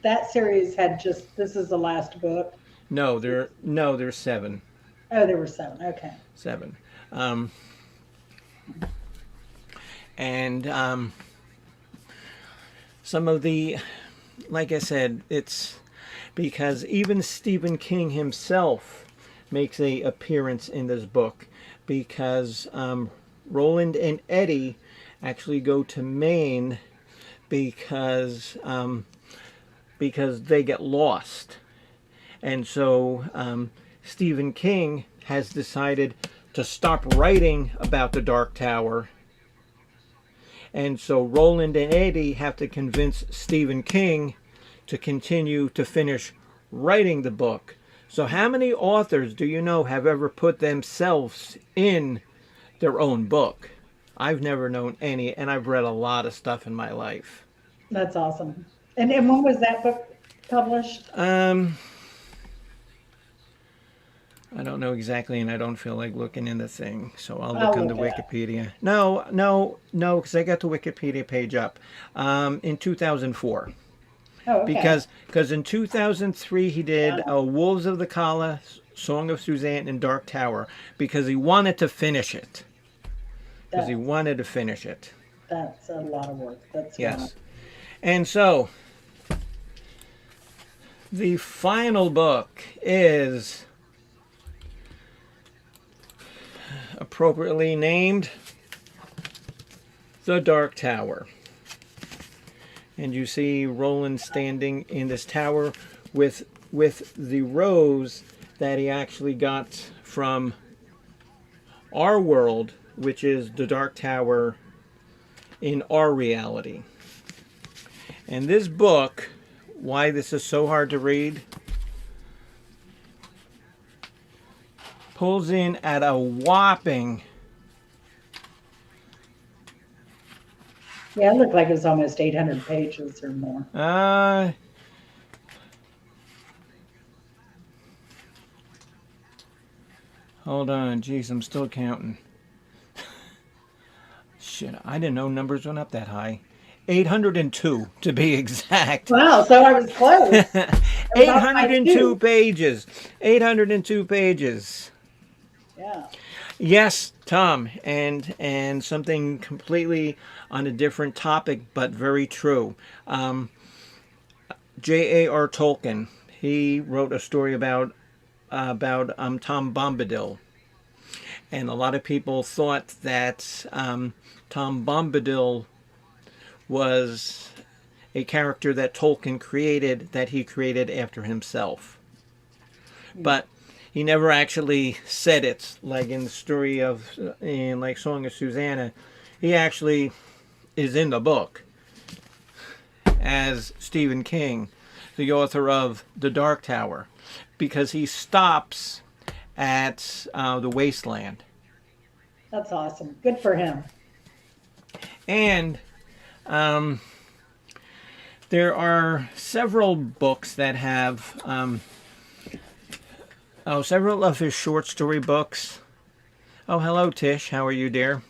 that series had this is the last book. No, there's 7. Oh, there were 7. Okay. 7. And some of the, like I said, it's because even Stephen King himself makes a appearance in this book, because Roland and Eddie actually go to Maine because they get lost. And so Stephen King has decided to stop writing about the Dark Tower. And so Roland and Eddie have to convince Stephen King to continue to finish writing the book. So how many authors do you know have ever put themselves in their own book? I've never known any, and I've read a lot of stuff in my life. That's awesome. And when was that book published? I don't know exactly, and I don't feel like looking in the thing, so I'll look on the Wikipedia. No, because I got the Wikipedia page up. In 2004. Oh, okay. Because in 2003 he did Wolves of the Kala, Song of Suzanne, and Dark Tower, because he wanted to finish it. That's a lot of work. That's yes. And so the final book is appropriately named The Dark Tower. And you see Roland standing in this tower with the rose that he actually got from our world, which is the Dark Tower in our reality. And this book, why this is so hard to read, pulls in at a whopping... Yeah, it looked like it was almost 800 pages or more. Hold on, geez, I'm still counting. Shit, I didn't know numbers went up that high. 802 to be exact. Wow, so I was close. 802 pages. 802 pages. Yeah. Yes, Tom, and something completely on a different topic, but very true. J.A.R. Tolkien, he wrote a story about Tom Bombadil, and a lot of people thought that Tom Bombadil was a character that Tolkien created, that he created after himself, but he never actually said it. Like in the story of, in like Song of Susanna, he actually is in the book as Stephen King, the author of The Dark Tower, because he stops at the wasteland. That's awesome. Good for him. And there are several books that have, several of his short story books. Oh, hello, Tish. How are you, dear?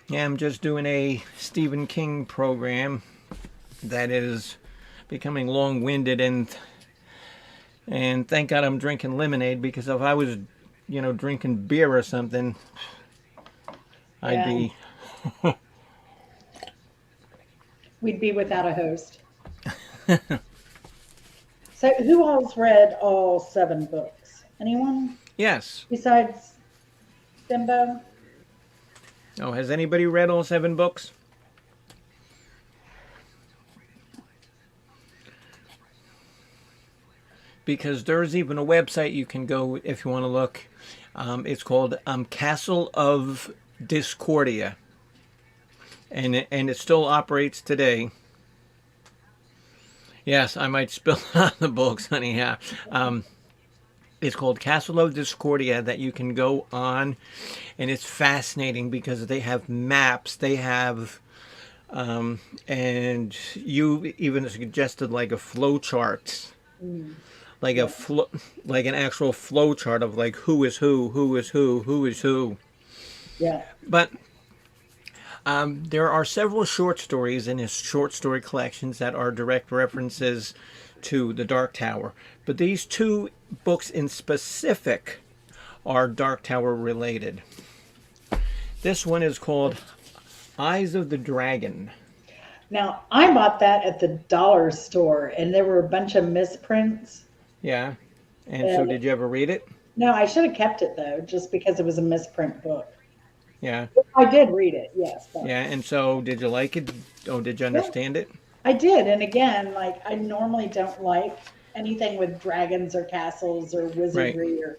Yeah, I'm just doing a Stephen King program that is becoming long-winded, and thank God I'm drinking lemonade, because if I was, drinking beer or something, I'd be... We'd be without a host. So who all's read all 7 books? Anyone? Yes. Besides Bimbo? Oh, has anybody read all 7 books? Because there's even a website you can go if you want to look. It's called Castle of Discordia. And it still operates today. Yes, I might spill out the books, honey. Yeah. It's called Castle of Discordia, that you can go on, and it's fascinating because they have maps. They have, and you even suggested like a flow chart, like like an actual flow chart of like who is who is who is who. Yeah. But there are several short stories in his short story collections that are direct references to the Dark Tower. But these 2 books in specific are Dark Tower related. This one is called Eyes of the Dragon. Now, I bought that at the dollar store, and there were a bunch of misprints. Yeah. And so did you ever read it? No, I should have kept it, though, just because it was a misprint book. Yeah. I did read it, yes. But... Yeah, and so did you like it? Oh, did you understand it? I did, and again, like, I normally don't like anything with dragons or castles or wizardry, or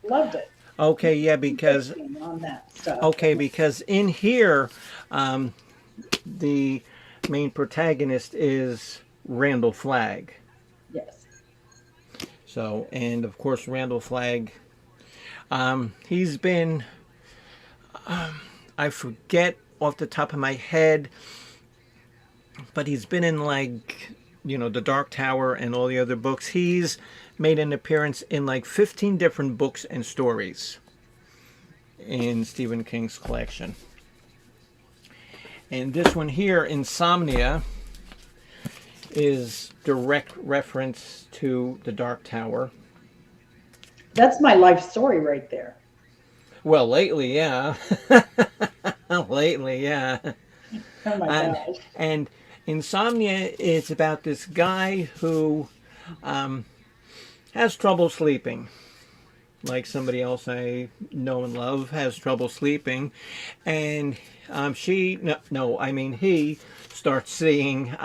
loved it. Okay, yeah, because on that stuff. Okay, because in here, the main protagonist is Randall Flagg. Yes. So, and of course, Randall Flagg, he's been, I forget off the top of my head, but he's been in like, The Dark Tower and all the other books. He's made an appearance in like 15 different books and stories in Stephen King's collection. And this one here, Insomnia, is direct reference to the Dark Tower. That's my life story right there. Well, lately, yeah. Lately, yeah. Oh my gosh. And Insomnia is about this guy who has trouble sleeping. like somebody else I know and love, has trouble sleeping, and he starts seeing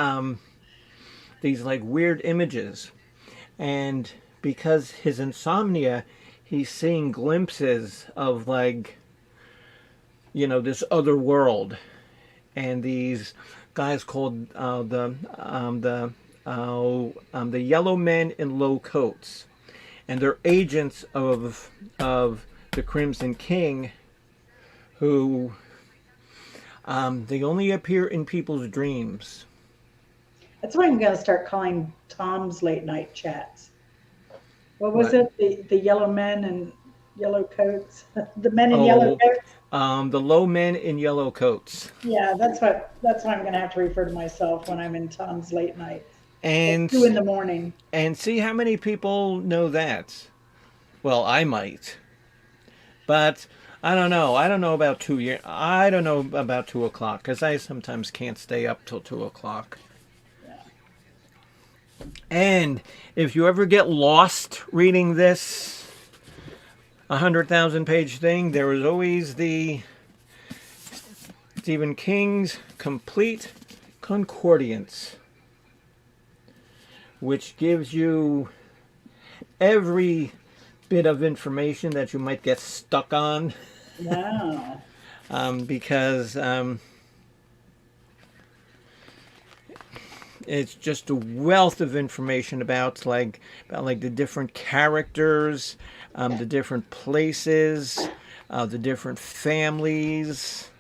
these like weird images, and because his insomnia, he's seeing glimpses of like, this other world, and these guys called the yellow men in low coats, and they're agents of the Crimson King, who they only appear in people's dreams. That's why I'm going to start calling Tom's late night chats. What was What? it? The yellow men and yellow coats. The men in yellow Oh, coats. the low men in yellow coats. Yeah, that's what I'm going to have to refer to myself when I'm in Tom's late nights. At And 2 in the morning. and see how many people know that. Well, I might, but I don't know. I don't know about 2 years. I don't know about 2 o'clock because I sometimes can't stay up till 2 o'clock. Yeah. And if you ever get lost reading this 100,000 page thing, there is always the Stephen King's Complete Concordance, which gives you every bit of information that you might get stuck on. Wow. Because it's just a wealth of information about the different characters, the different places, the different families.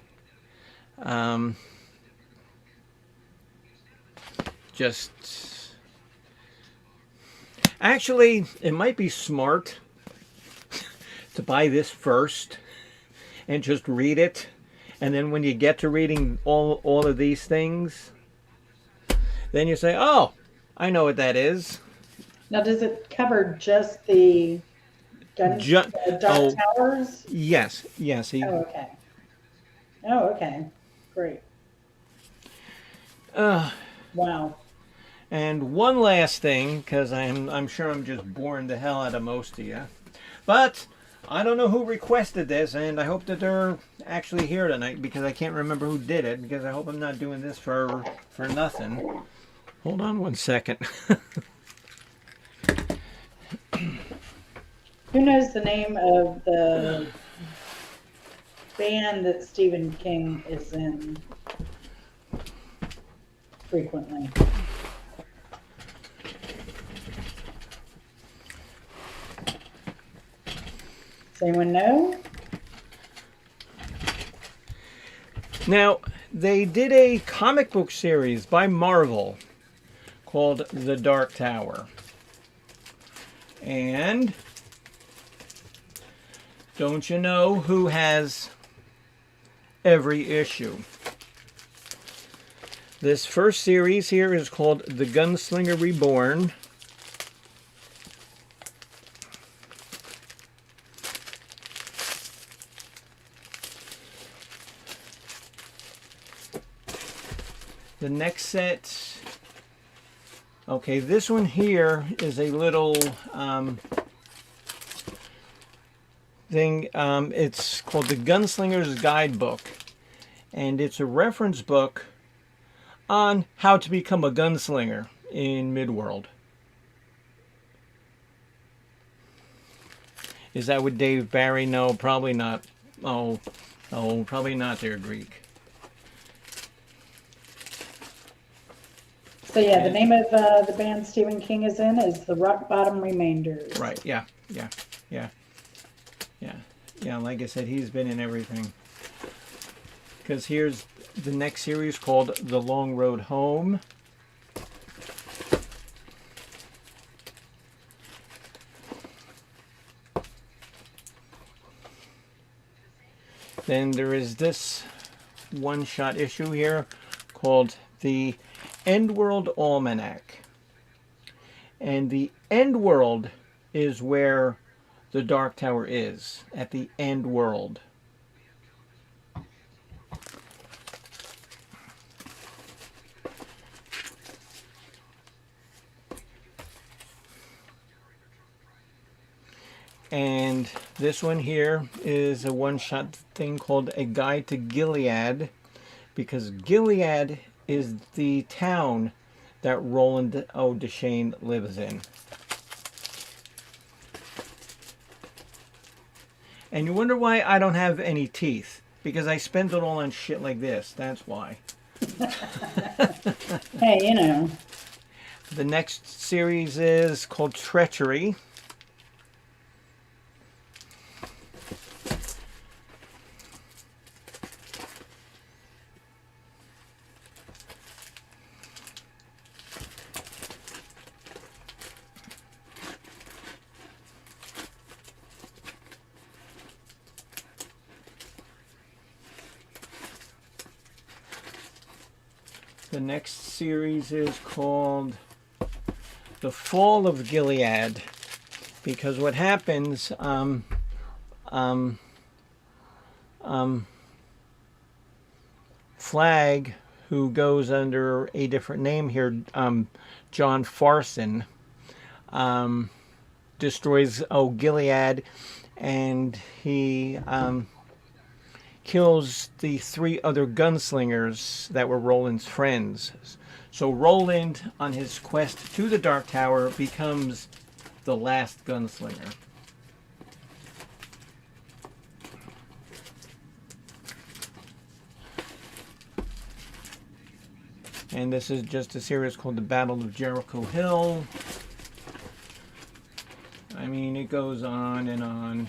Just actually, it might be smart to buy this first and just read it, and then when you get to reading all of these things, then you say, "Oh, I know what that is." Now, does it cover just the Ju- Dark oh, Towers? yes. Oh, okay. Oh, okay. Great. Uh, Wow. and one last thing, because I'm sure I'm just boring the hell out of most of you, but I don't know who requested this, and I hope that they're actually here tonight, because I can't remember who did it, because I hope I'm not doing this for nothing. Hold on one second. Who knows the name of the band that Stephen King is in frequently? Does anyone know? Now, they did a comic book series by Marvel called The Dark Tower. And don't you know who has every issue? This first series here is called The Gunslinger Reborn. The next set, okay, this one here is a little thing. It's called the Gunslinger's Guidebook, and it's a reference book on how to become a gunslinger in Midworld. Is that with Dave Barry? No, probably not. Oh, probably not there, Greek. So yeah, the name of the band Stephen King is in is the Rock Bottom Remainders. Right, yeah. Like I said, he's been in everything. Because here's the next series called The Long Road Home. Then there is this one-shot issue here called the End World Almanac. And the End World is where the Dark Tower is, at the End World. And this one here is a one-shot thing called A Guide to Gilead, because Gilead is the town that Roland O'Deshane lives in. And you wonder why I don't have any teeth. Because I spend it all on shit like this. That's why. Hey, you know. The next series is called Treachery. The next series is called The Fall of Gilead, because what happens, Flag, who goes under a different name here, John Farson, destroys Gilead, and he kills the 3 other gunslingers that were Roland's friends. So Roland, on his quest to the Dark Tower, becomes the last gunslinger. And this is just a series called The Battle of Jericho Hill. I mean, it goes on and on.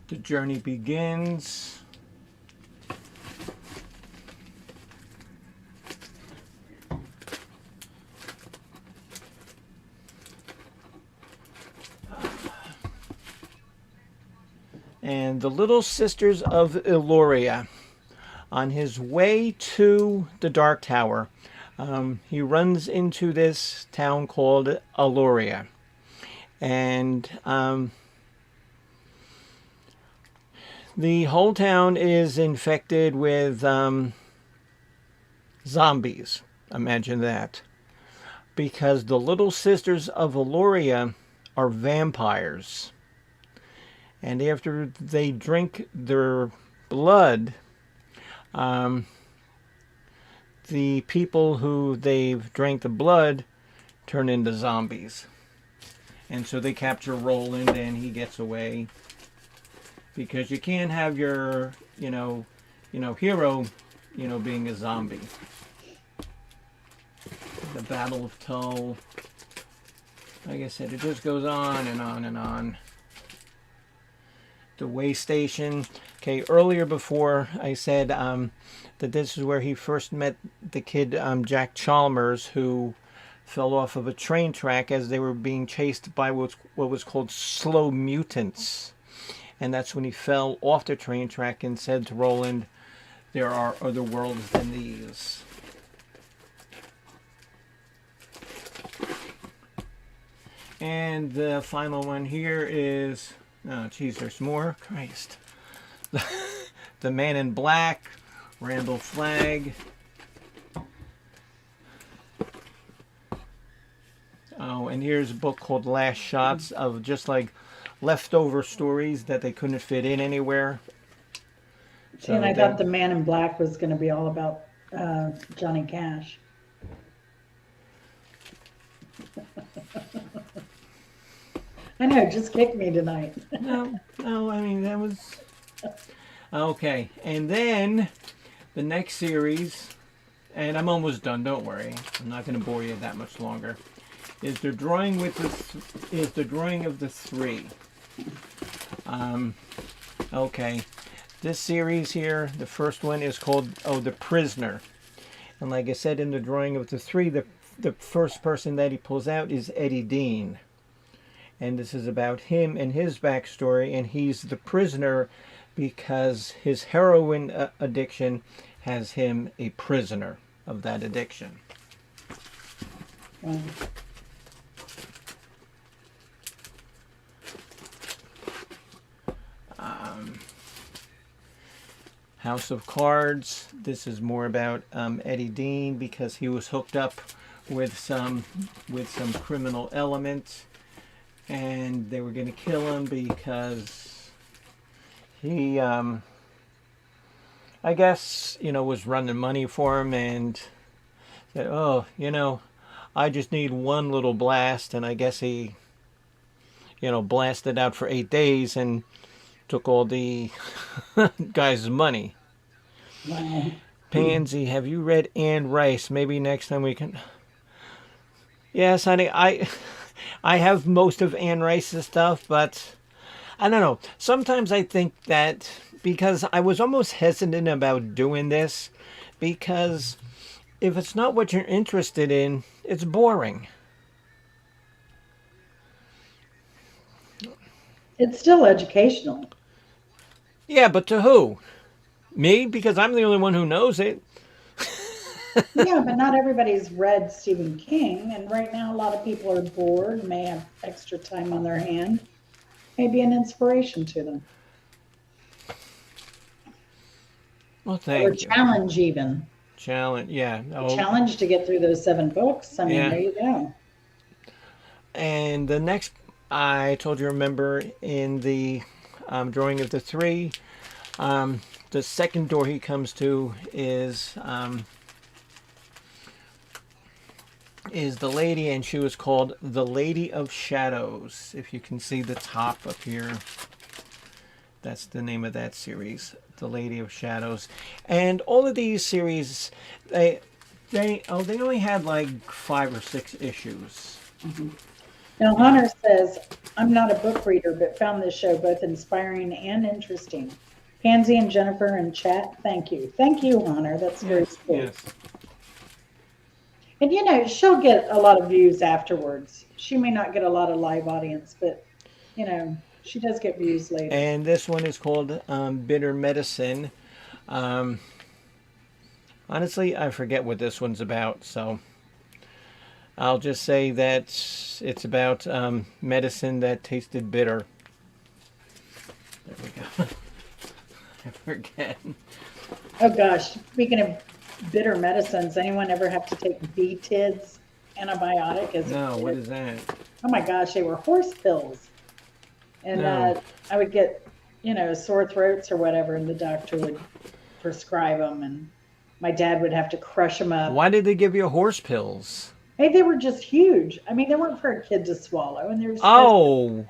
The journey begins. And the Little Sisters of Illyria. On his way to the Dark Tower, he runs into this town called Illyria. And the whole town is infected with zombies. Imagine that. Because the Little Sisters of Illyria are vampires. And after they drink their blood, the people who they've drank the blood turn into zombies. And so they capture Roland and he gets away. Because you can't have your, hero, being a zombie. The Battle of Tull. Like I said, it just goes on and on and on. The Way Station. Okay, earlier before I said that this is where he first met the kid Jack Chalmers, who fell off of a train track as they were being chased by what was called slow mutants. And that's when he fell off the train track and said to Roland, "There are other worlds than these." And the final one here is, oh geez, there's more. Christ. The Man in Black, Randall Flagg. Oh, and here's a book called Last Shots, of just like leftover stories that they couldn't fit in anywhere. See, and I thought The Man in Black was going to be all about Johnny Cash. I know, just kicked me tonight. No, I mean, that was... Okay, and then the next series, and I'm almost done, don't worry. I'm not going to bore you that much longer. Is the drawing of the 3. Okay, this series here, the first one is called The Prisoner. And like I said, in the drawing of the 3, the first person that he pulls out is Eddie Dean. And this is about him and his backstory, and he's the prisoner because his heroin addiction has him a prisoner of that addiction. House of Cards. This is more about Eddie Dean because he was hooked up with some criminal element. and they were going to kill him because he, I guess, was running money for him and said, oh, I just need one little blast. And I guess he, blasted out for 8 days and took all the guy's money. Wow. Pansy, have you read Anne Rice? Maybe next time we can. Yes, honey, I have most of Anne Rice's stuff, but I don't know. Sometimes I think that because I was almost hesitant about doing this because if it's not what you're interested in, it's boring. It's still educational. Yeah, but to who? Me? Because I'm the only one who knows it. Yeah, but not everybody's read Stephen King, and right now a lot of people are bored, may have extra time on their hand, maybe an inspiration to them, Well, or a thank you. challenge even. Challenge, yeah. A challenge to get through those 7 books. I mean, Yeah. there you go. And the next, I told you, remember, in the drawing of the 3, the second door he comes to is the lady, and she was called the Lady of Shadows. If you can see the top up here, that's the name of that series, the Lady of Shadows. And all of these series, they only had like 5 or 6 issues. Mm-hmm. Now, Hunter says, I'm not a book reader, but found this show both inspiring and interesting. Pansy and Jennifer in chat, thank you. Thank you, Hunter. That's very sweet. Yes. And she'll get a lot of views afterwards. She may not get a lot of live audience, but she does get views later. And this one is called Bitter Medicine. Honestly, I forget what this one's about, so I'll just say that it's about medicine that tasted bitter. There we go. I forget. Oh gosh, speaking of bitter medicines, anyone ever have to take BTIDs antibiotic as a No, kid? what is that? Oh my gosh, they were horse pills. And No. I would get, sore throats or whatever, and the doctor would prescribe them, and my dad would have to crush them up. Why did they give you horse pills? Hey, they were just huge. I mean, they weren't for a kid to swallow, and they were Oh.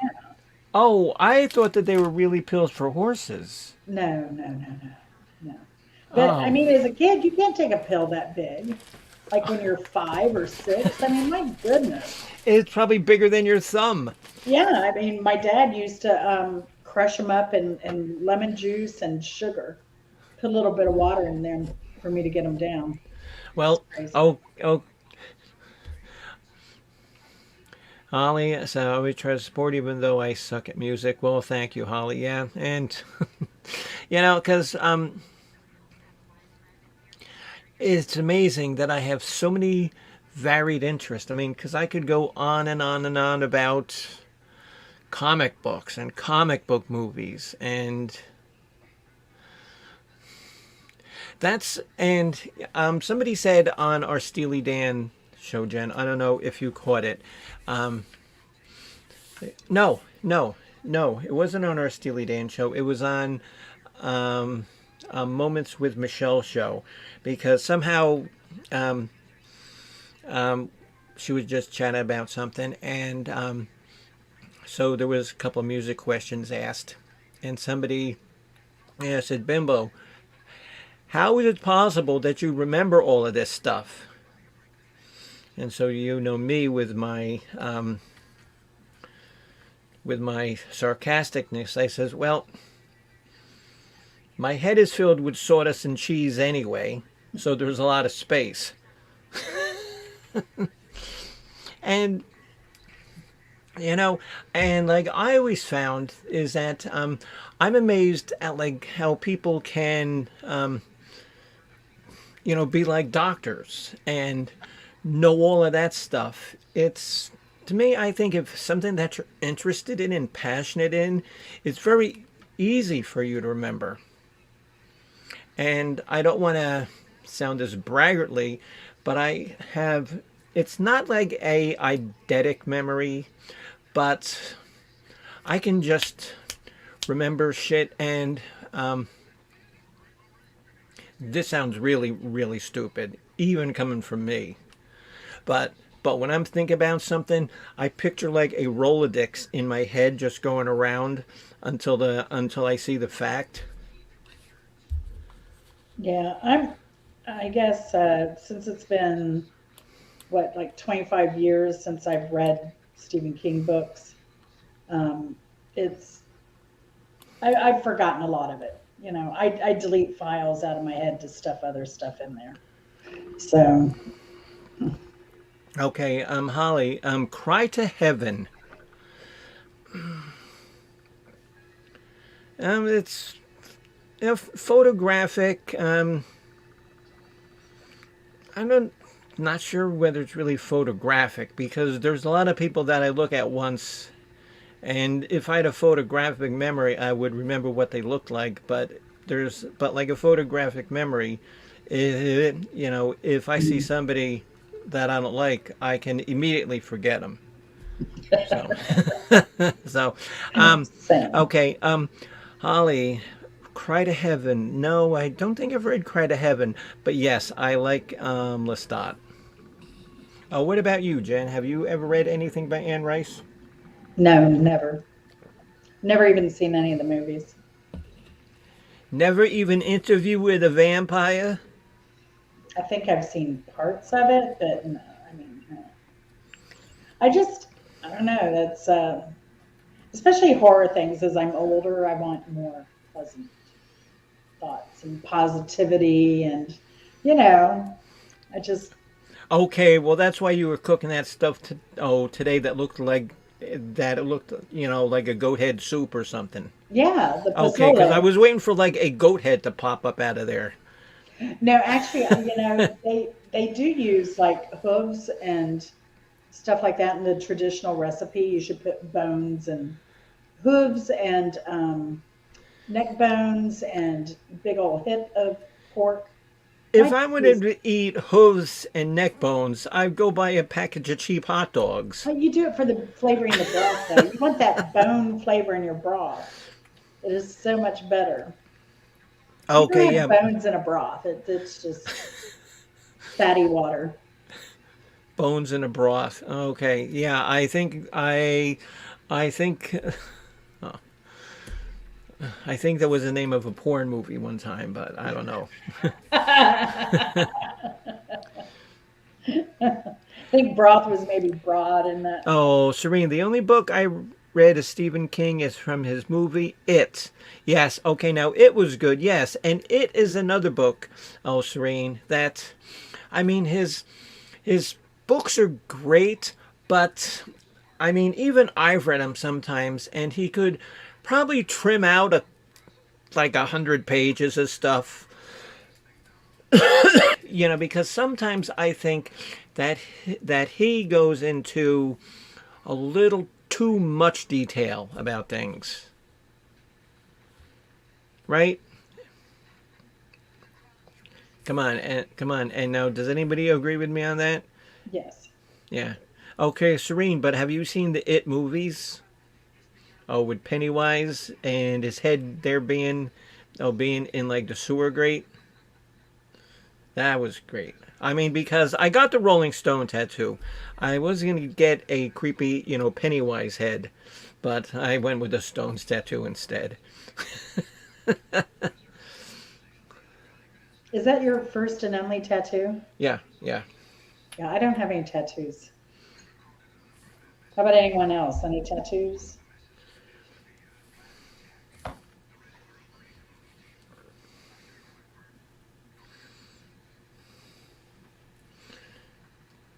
Oh, I thought that they were really pills for horses. No. But I mean, as a kid, you can't take a pill that big. Like when you're 5 or 6. I mean, my goodness. It's probably bigger than your thumb. Yeah, I mean, my dad used to crush them up in lemon juice and sugar. Put a little bit of water in them for me to get them down. Well, Holly, so I always try to support even though I suck at music. Well, thank you, Holly. Yeah, and because it's amazing that I have so many varied interests. I mean, because I could go on and on and on about comic books and comic book movies, and somebody said on our Steely Dan show, Jen, I don't know if you caught it. No, it wasn't on our Steely Dan show. It was on Moments with Michelle show, because somehow she was just chatting about something, and so there was a couple of music questions asked, and somebody said, Bimbo, how is it possible that you remember all of this stuff? And so me with my sarcasticness, I says, well, my head is filled with sawdust and cheese anyway, so there's a lot of space. And and like I always found is that I'm amazed at like how people can be like doctors and know all of that stuff. It's, to me, I think if something that you're interested in and passionate in, it's very easy for you to remember. And I don't want to sound as braggartly, but it's not like a eidetic memory, but I can just remember shit, and this sounds really, really stupid, even coming from me. But when I'm thinking about something, I picture like a Rolodex in my head just going around until I see the fact. Yeah, I guess since it's been what, like 25 years since I've read Stephen King books, um, it's I've forgotten a lot of it. You know, I delete files out of my head to stuff other stuff in there. So Okay, Holly, Cry to Heaven. It's photographic. I'm not sure whether it's really photographic because there's a lot of people that I look at once, and if I had a photographic memory, I would remember what they looked like. But like a photographic memory, if I see somebody that I don't like, I can immediately forget them. So, so, same. okay, Holly, Cry to Heaven. No, I don't think I've read Cry to Heaven, but yes, I like Lestat. What about you, Jen? Have you ever read anything by Anne Rice? No, never. Never even seen any of the movies. Never even Interview with a Vampire? I think I've seen parts of it, but no, I mean, no. I just, I don't know. That's especially horror things. As I'm older, I want more pleasant thoughts and positivity, and you know, I just, Okay, well that's why you were cooking that stuff today that it looked like a goat head soup or something. yeah, the Okay, because I pozole. was waiting for like a goat head to pop up out of there. No, actually, you know, they do use like hooves and stuff like that in the traditional recipe. You should put bones and hooves and neck bones and big old hip of pork. If My I dad wanted used, to eat hooves and neck bones, I'd go buy a package of cheap hot dogs. you do it for the flavoring the broth, though. You want that bone flavor in your broth. It is so much better. You Okay, don't have yeah, bones in a broth. It's just fatty water. bones in a broth. Okay, yeah, I think, I think that was the name of a porn movie one time, but I don't know. I think broth was maybe broad in that. Oh, Serene, the only book I read of Stephen King is from his movie It. Yes, okay, now It was good, yes, and It is another book. Oh, Serene, that I mean his books are great, but I mean even I've read them sometimes, and he could probably trim out like 100 pages of stuff. Because sometimes I think that he goes into a little too much detail about things, right? Come on, and now does anybody agree with me on that? Yes. Yeah. Okay, Serene, but have you seen the It movies? Oh, with Pennywise and his head there being in like the sewer grate. That was great. I mean, because I got the Rolling Stone tattoo. I was going to get a creepy, Pennywise head, but I went with the Stones tattoo instead. Is that your first and only tattoo? Yeah, yeah. Yeah, I don't have any tattoos. How about anyone else? Any tattoos?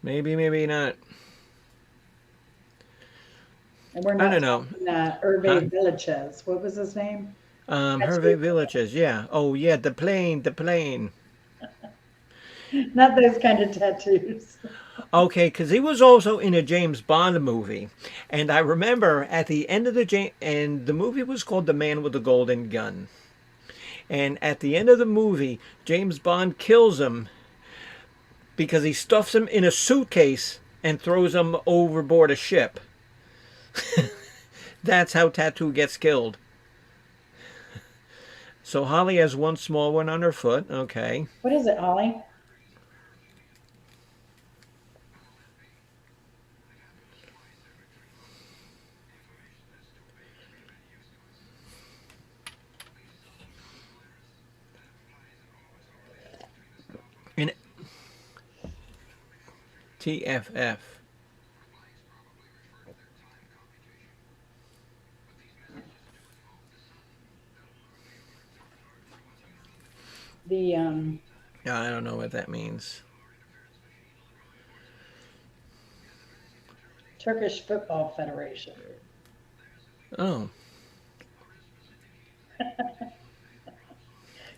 Maybe, maybe not. And we're I not don't know. talking Huh? Hervé Villachez. What was his name? Hervey Tattoo. Villages, yeah. Oh, yeah, the plane, the plane. Not those kind of tattoos. Okay, because he was also in a James Bond movie, and I remember at the end of and the movie was called The Man with the Golden Gun. And at the end of the movie, James Bond kills him because he stuffs him in a suitcase and throws him overboard a ship. That's how Tattoo gets killed. So Holly has one small one on her foot. Okay. What is it, Holly? And TFF. The I don't know what that means. Turkish Football Federation. Oh,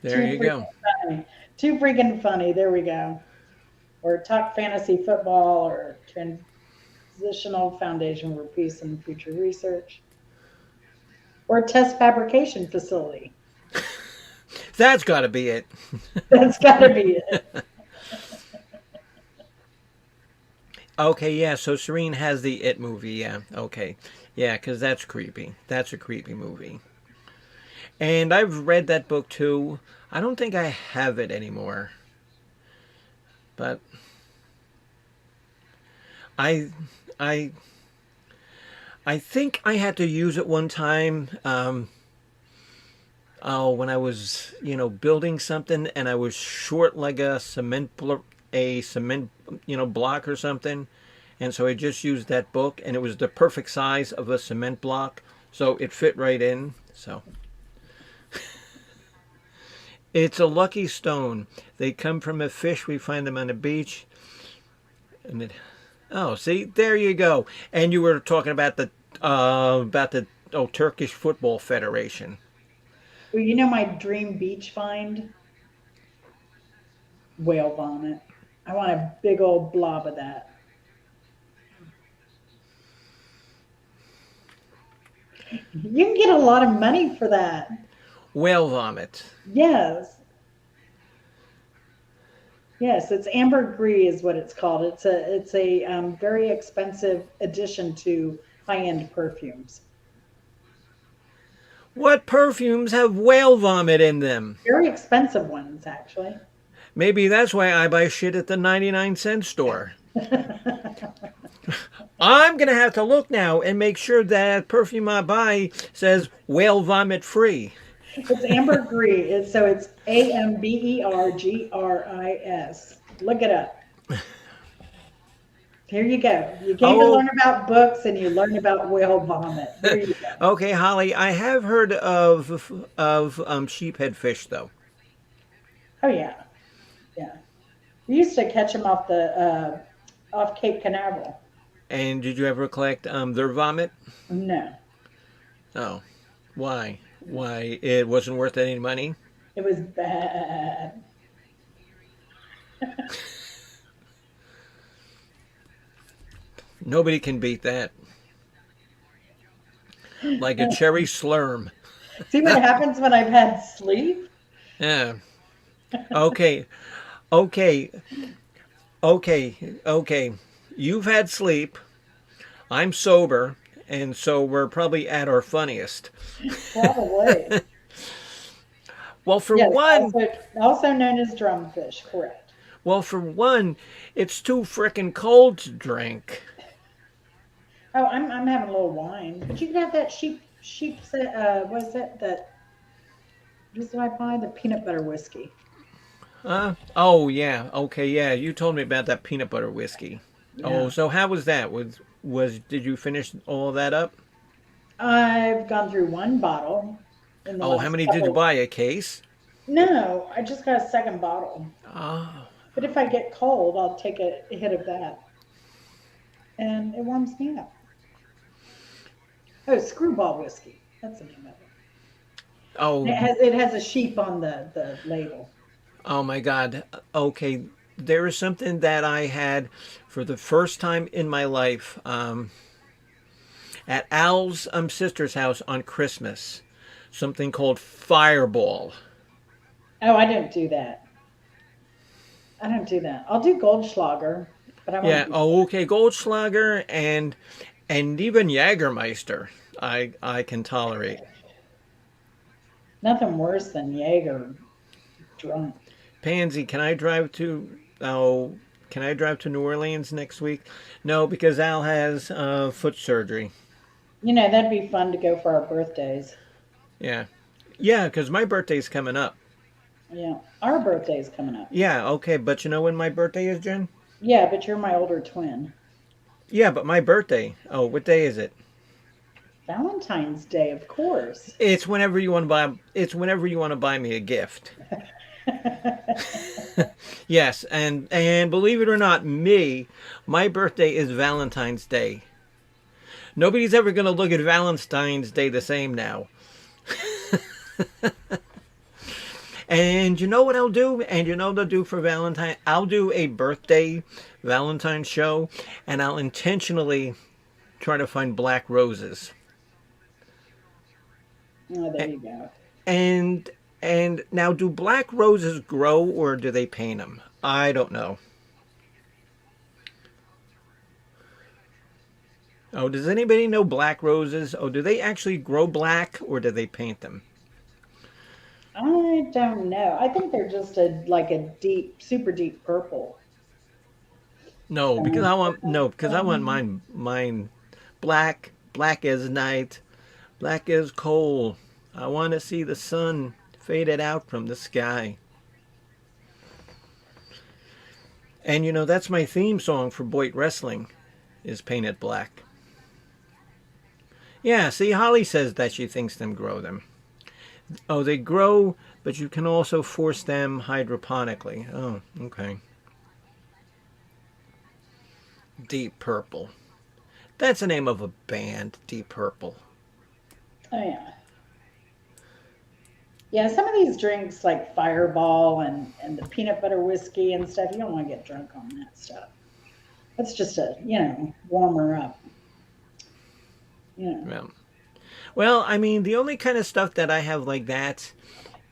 there Too you freaking go. funny. Too freaking funny. There we go. Or Talk Fantasy Football or Transitional Foundation for Peace and Future Research. Or Test Fabrication Facility. That's got to be it. That's got to be it. Okay, yeah, so Serene has the It movie, yeah. Okay. Yeah, because that's creepy. That's a creepy movie. And I've read that book too. I don't think I have it anymore. But I I I think I had to use it one time. When I was, building something and I was short like a cement, block or something. And so I just used that book and it was the perfect size of a cement block. So it fit right in. So it's a lucky stone. They come from a fish. We find them on the beach. And oh, see, there you go. And you were talking about the Turkish Football Federation. Well, my dream beach find? Whale vomit. I want a big old blob of that. You can get a lot of money for that. Whale vomit. Yes. Yes, it's ambergris is what it's called. It's a very expensive addition to high-end perfumes. What perfumes have whale vomit in them? Very expensive ones, actually. Maybe that's why I buy shit at the 99-cent store. I'm going to have to look now and make sure that perfume I buy says whale vomit free. It's ambergris. So it's Ambergris. Look it up. Here you go. You came to Oh, learn about books and you learn about whale vomit. There you go. okay, Holly. I have heard of sheephead fish though. Oh yeah, yeah. We used to catch them off Cape Canaveral. And did you ever collect their vomit? No, Oh, why? Why it wasn't worth any money? it was bad. Nobody can beat that. Like a cherry slurm. See what happens when I've had sleep? Yeah. Okay. Okay. Okay. You've had sleep. I'm sober, and so we're probably at our funniest. Probably. Well, for Yes, one, also known as drumfish. Correct. well, for one, it's too frickin' cold to drink. Oh, I'm having a little wine, but you can have that sheep. What is it? What did I buy? The peanut butter whiskey. Oh yeah, okay, yeah. You told me about that peanut butter whiskey. Oh, Yeah. so how was that? Was did you finish all that up? I've gone through one bottle in the Oh, how last many did you couple. buy? A case? No, I just got a second bottle. Oh, But if I get cold, I'll take a hit of that, and it warms me up. Oh, Screwball whiskey. That's the name of it. oh, It has a sheep on the label. oh my God. Okay, there is something that I had for the first time in my life at Al's sister's house on Christmas. Something called Fireball. Oh, I don't do that. I'll do Goldschlager, but I won't Yeah. do. Oh, okay. Goldschlager, and And even Jägermeister, I can tolerate. Nothing worse than Jaeger drunk. Pansy, can I drive to? Oh, can I drive to New Orleans next week? No, because Al has foot surgery. That'd be fun to go for our birthdays. Yeah, yeah, because my birthday's coming up. Yeah, our birthday's coming up. Yeah, okay, but you know when my birthday is, Jen? Yeah, but you're my older twin. Yeah, but my birthday. Oh, what day is it? Valentine's Day, of course. It's whenever you want to buy. It's whenever you want to buy me a gift. Yes, and believe it or not, my birthday is Valentine's Day. Nobody's ever going to look at Valentine's Day the same now. And you know what I'll do? And you know what I'll do for Valentine? I'll do a birthday Valentine show, and I'll intentionally try to find black roses. Oh, there you go. And and now, do black roses grow or do they paint them? I don't know. Oh, does anybody know black roses? Oh, do they actually grow black or do they paint them? I don't know. I think they're just like a deep, super deep purple. No, because Um, I want no, because I want mine black, black as night, black as coal. I want to see the sun faded out from the sky. And you know that's my theme song for Boyd Wrestling is Painted Black. Yeah, see, Holly says that she thinks them grow them. Oh, they grow, but you can also force them hydroponically. Oh, okay. Deep Purple. That's the name of a band, Deep Purple. oh yeah. Yeah, some of these drinks like Fireball and the peanut butter whiskey and stuff, you don't want to get drunk on that stuff. That's just warmer up. Well, well, I mean, the only kind of stuff that I have like that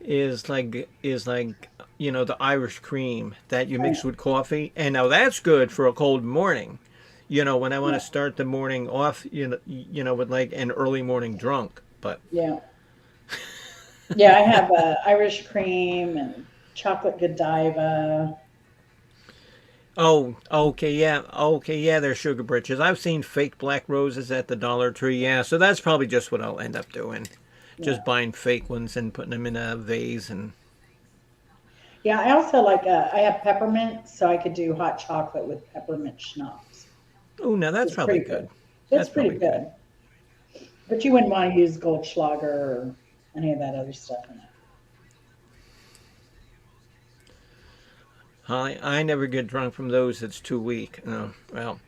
is like the Irish cream that you Oh mix yeah. with coffee, and now that's good for a cold morning. When I want to Yeah. start the morning off, with like an early morning drunk. But Yeah. Yeah, I have Irish cream and chocolate Godiva. oh, okay, yeah, they're sugar britches. I've seen fake black roses at the Dollar Tree. Yeah, so that's probably just what I'll end up doing. Yeah. Just buying fake ones and putting them in a vase and Yeah, I also like I have peppermint, so I could do hot chocolate with peppermint schnapps. oh, now that's It's probably pretty good. good. It's That's pretty probably good. good. But you wouldn't want to use Goldschlager or any of that other stuff in it. I never get drunk from those. It's too weak. Oh, well,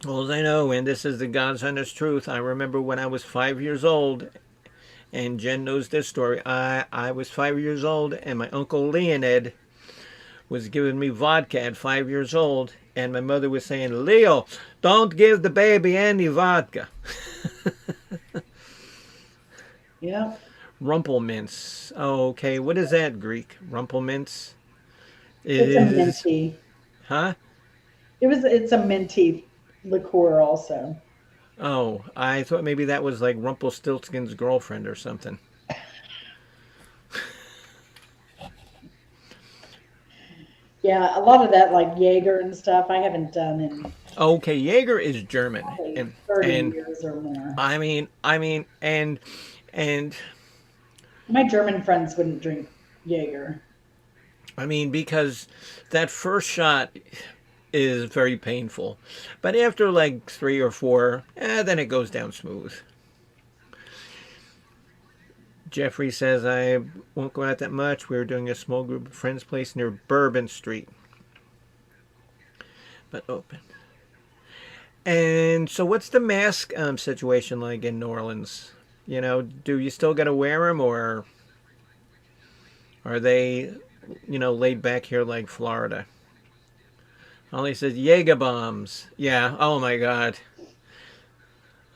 all I know, and this is the God's honest truth. I remember when I was 5 years old, and Jen knows this story. I was 5 years old, and my uncle Leonid was giving me vodka at 5 years old, and my mother was saying, "Leo, don't give the baby any vodka." Yeah. Rumpelmints. Oh, okay, what is that Greek? Rumpelmints It's a is, minty. huh? It's a minty liqueur also. Oh, I thought maybe that was like Rumpelstiltskin's girlfriend or something. Yeah, a lot of that like Jaeger and stuff I haven't done in Okay, Jaeger is German, probably and 30 and years or more. I mean, and My German friends wouldn't drink Jaeger. I mean because that first shot is very painful, but after like three or four, then it goes down smooth. Jeffrey says I won't go out that much. We were doing a small group of friends' place near Bourbon Street, but open. And so, what's the mask situation like in New Orleans? Do you still got to wear them, or are they, laid back here like Florida? Ollie says Jaeger bombs. Yeah. Oh my God.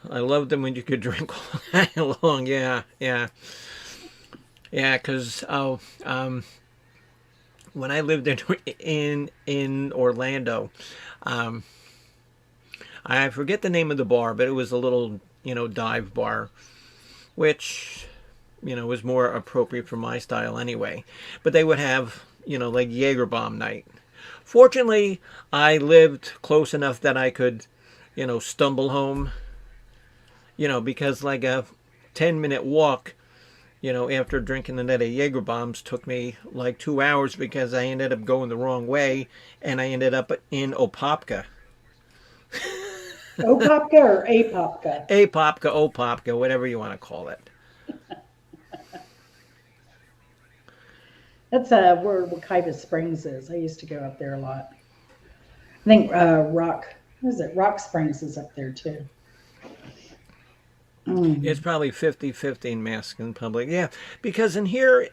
I loved them when you could drink all night long. Yeah. Yeah. Yeah. Because when I lived in Orlando, um, I forget the name of the bar, but it was a little, dive bar, which, was more appropriate for my style anyway. But they would have, like Jaeger bomb night. Fortunately, I lived close enough that I could, stumble home, because like a 10-minute walk, after drinking a net of Jaeger bombs took me like 2 hours because I ended up going the wrong way and I ended up in Opopka. Opopka or Apopka? Apopka, Opopka, whatever you want to call it. That's where Wekiva Springs is. I used to go up there a lot. I think Rock Springs is up there too. It's probably 50-50 in mask in public. Yeah, because here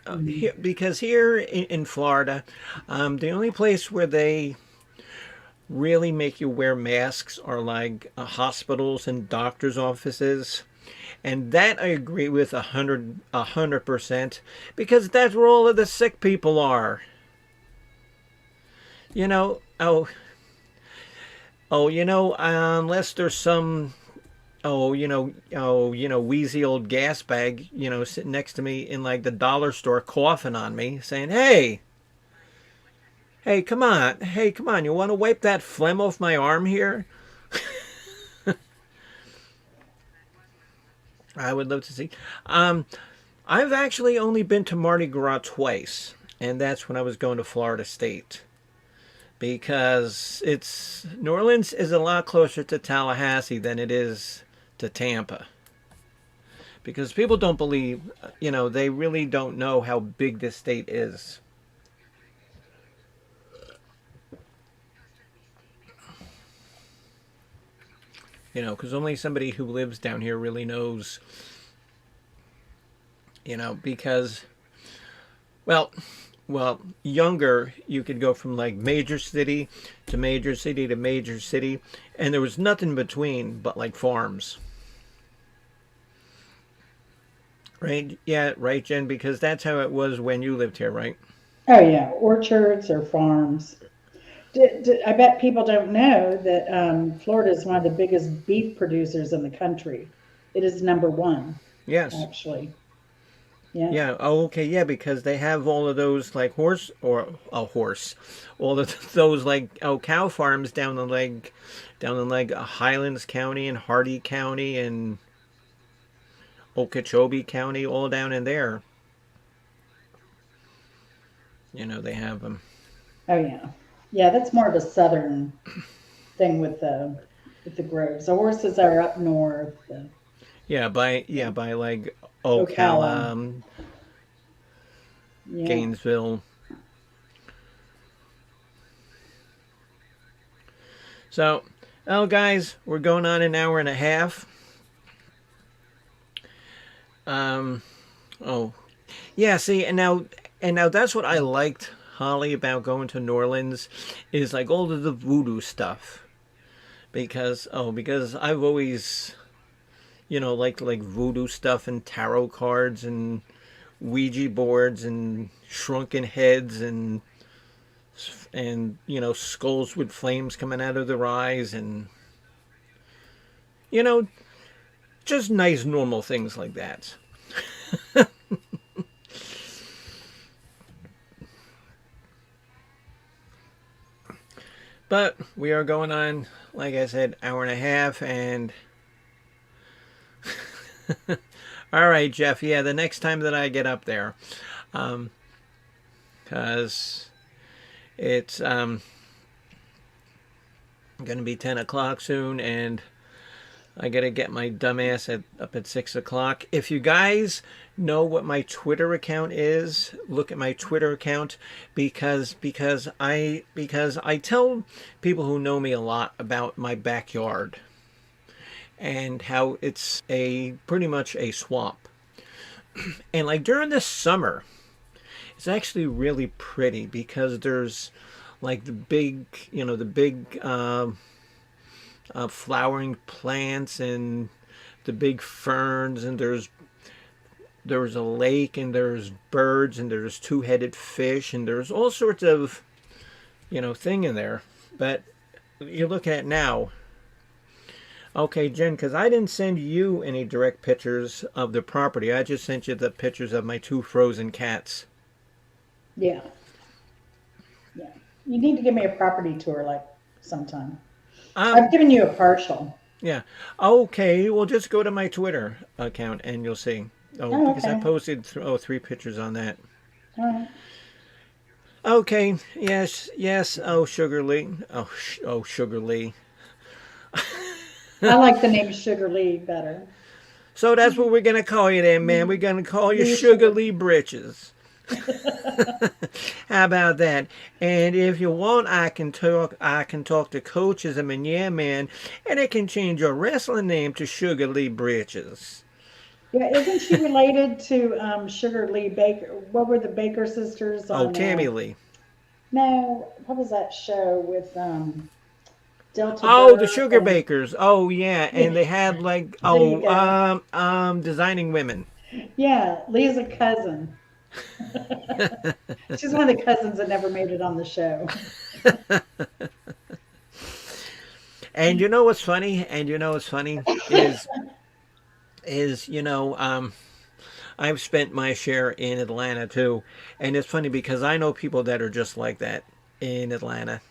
in Florida, the only place where they really make you wear masks are like hospitals and doctors' offices. And that I agree with 100%, because that's where all of the sick people are. Unless there's some, wheezy old gas bag, sitting next to me in like the dollar store coughing on me, saying, hey, come on, you want to wipe that phlegm off my arm here? I would love to see. I've actually only been to Mardi Gras twice, and that's when I was going to Florida State. Because New Orleans is a lot closer to Tallahassee than it is to Tampa. Because people don't believe, they really don't know how big this state is. Because only somebody who lives down here really knows, because, well, younger, you could go from like major city to major city to major city, and there was nothing between but like farms. Right? Yeah, right, Jen, because that's how it was when you lived here, right? Oh yeah, orchards or farms. I bet people don't know that Florida is one of the biggest beef producers in the country. It is number one, Yes. actually. Yeah. Yeah. Oh, okay. Yeah, because they have all of those like all of those like cow farms down in like Highlands County and Hardy County and Okeechobee County, all down in there. They have them. Oh yeah. Yeah, that's more of a southern thing with the groves. The horses are up north. By like Ocala. Ocala, Yeah. Gainesville. So, guys, we're going on an hour and a half. Oh, yeah. See, and now that's what I liked, Holly, about going to New Orleans, is like all of the voodoo stuff. Because I've always, liked like voodoo stuff and tarot cards and Ouija boards and shrunken heads and skulls with flames coming out of their eyes and just nice normal things like that. But we are going on, like I said, hour and a half, and all right, Jeff. Yeah, the next time that I get up there, because it's going to be 10 o'clock soon, and I got to get my dumbass up at 6 o'clock. If you guys know what my Twitter account is, look at my Twitter account, because I tell people who know me a lot about my backyard and how it's pretty much a swamp. And like during the summer, it's actually really pretty because there's like the big flowering plants and the big ferns, and there's a lake, and there's birds, and there's two-headed fish, and there's all sorts of thing in there. But you look at it now, Okay, Jen, because I didn't send you any direct pictures of the property. I just sent you the pictures of my two frozen cats. Yeah, yeah. You need to give me a property tour like sometime. Um, I've given you a partial. yeah. Okay, well, just go to my Twitter account and you'll see. Oh, Oh, because I okay. posted three pictures on that. All right. Okay, yes, yes. Oh, Sugar Lee. Oh, Sugar Lee. I like the name Sugar Lee better. So that's what we're going to call you then, man. We're going to call you Lee Sugar Sugar. Lee Britches. How about that? And if you want, I can talk to coaches and yeah, man, and they can change your wrestling name to Sugar Lee Britches. Yeah, isn't she related to Sugar Lee Baker? What were the Baker sisters Oh, on? Tammy Lee. No, what was that show with Delta Oh, the Burke Sugar and Bakers. Oh, yeah, and yeah, they had like there you go. designing women. Yeah, Lee's a cousin. She's one of the cousins that never made it on the show. And you know what's funny? And you know what's funny is I've spent my share in Atlanta too, and it's funny because I know people that are just like that in Atlanta,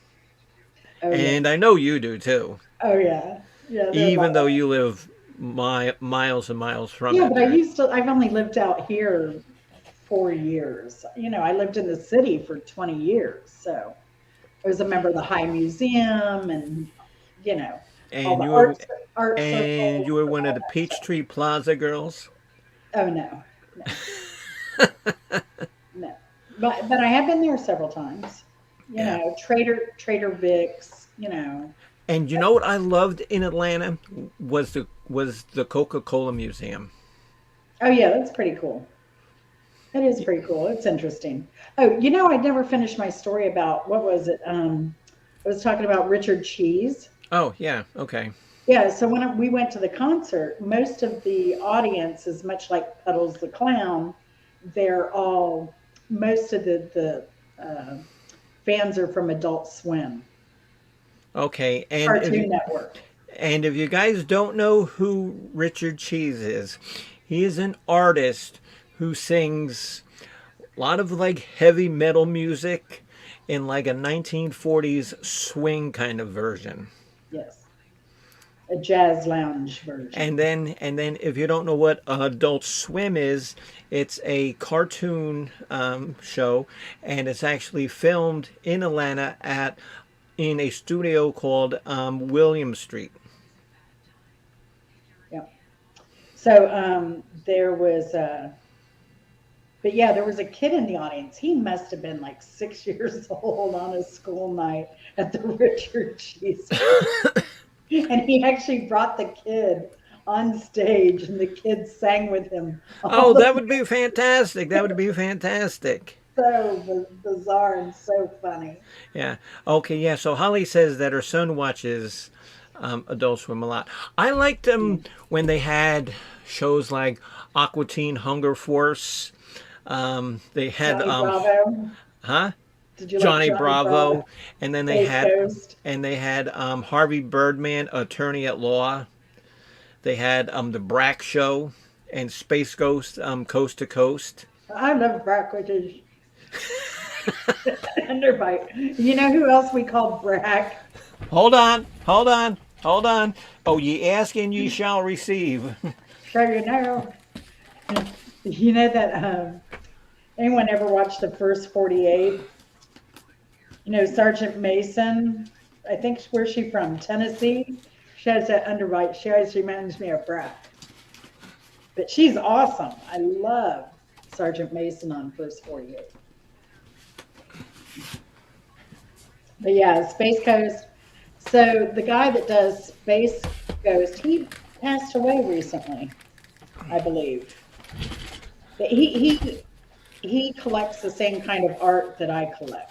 Oh yeah. and I know you do too, Oh yeah. Yeah, they're a lot even though like you live miles and miles from yeah, it. but I've only lived out here 4 years. I lived in the city for 20 years. So I was a member of the High Museum and, you know, all And the you were art and circles you were and one of all the that stuff. Peachtree Plaza girls. Oh no, no, no. But I have been there several times. Yeah. Trader Vic's, And you know what I loved in Atlanta was the Coca-Cola Museum. Oh yeah, that's pretty cool. That is pretty cool. It's interesting. Oh, I never finished my story about what was it? I was talking about Richard Cheese. Oh yeah, okay. Yeah, so when we went to the concert, most of the audience is much like Puddles the Clown. They're all most of the fans are from Adult Swim, Okay, Cartoon Network. and if you guys don't know who Richard Cheese is, he is an artist who sings a lot of like heavy metal music in like a 1940s swing kind of version. Yes, a jazz lounge version. And then if you don't know what Adult Swim is, it's a cartoon show, and it's actually filmed in Atlanta in a studio called William Street. Yeah. So there was but yeah, there was a kid in the audience. He must have been like 6 years old on a school night at the Richard Cheese. And he actually brought the kid on stage, and the kid sang with him. All Oh, the that would be fantastic. That would be fantastic. so bizarre and so funny. Yeah. Okay. Yeah. So Holly says that her son watches Adult Swim a lot. I liked them when they had shows like Aqua Teen Hunger Force. They had Johnny Bravo. huh? Did you like Johnny Johnny Bravo? Bravo, and then they Space had Ghost. Harvey Birdman, Attorney at Law. They had the Brack Show and Space Ghost, Coast to Coast. I love Brack, which is underbite. You know who else we call Brack? Hold on, hold on, hold on. Oh, ye ask and ye shall receive. So you know that anyone ever watched the first 48? Sergeant Mason. I think where's she from? Tennessee. She has that underbite. She always reminds me of Brack. But she's awesome. I love Sergeant Mason on First 48. But yeah, Space Ghost. So the guy that does Space Ghost, he passed away recently, I believe. But he collects the same kind of art that I collect.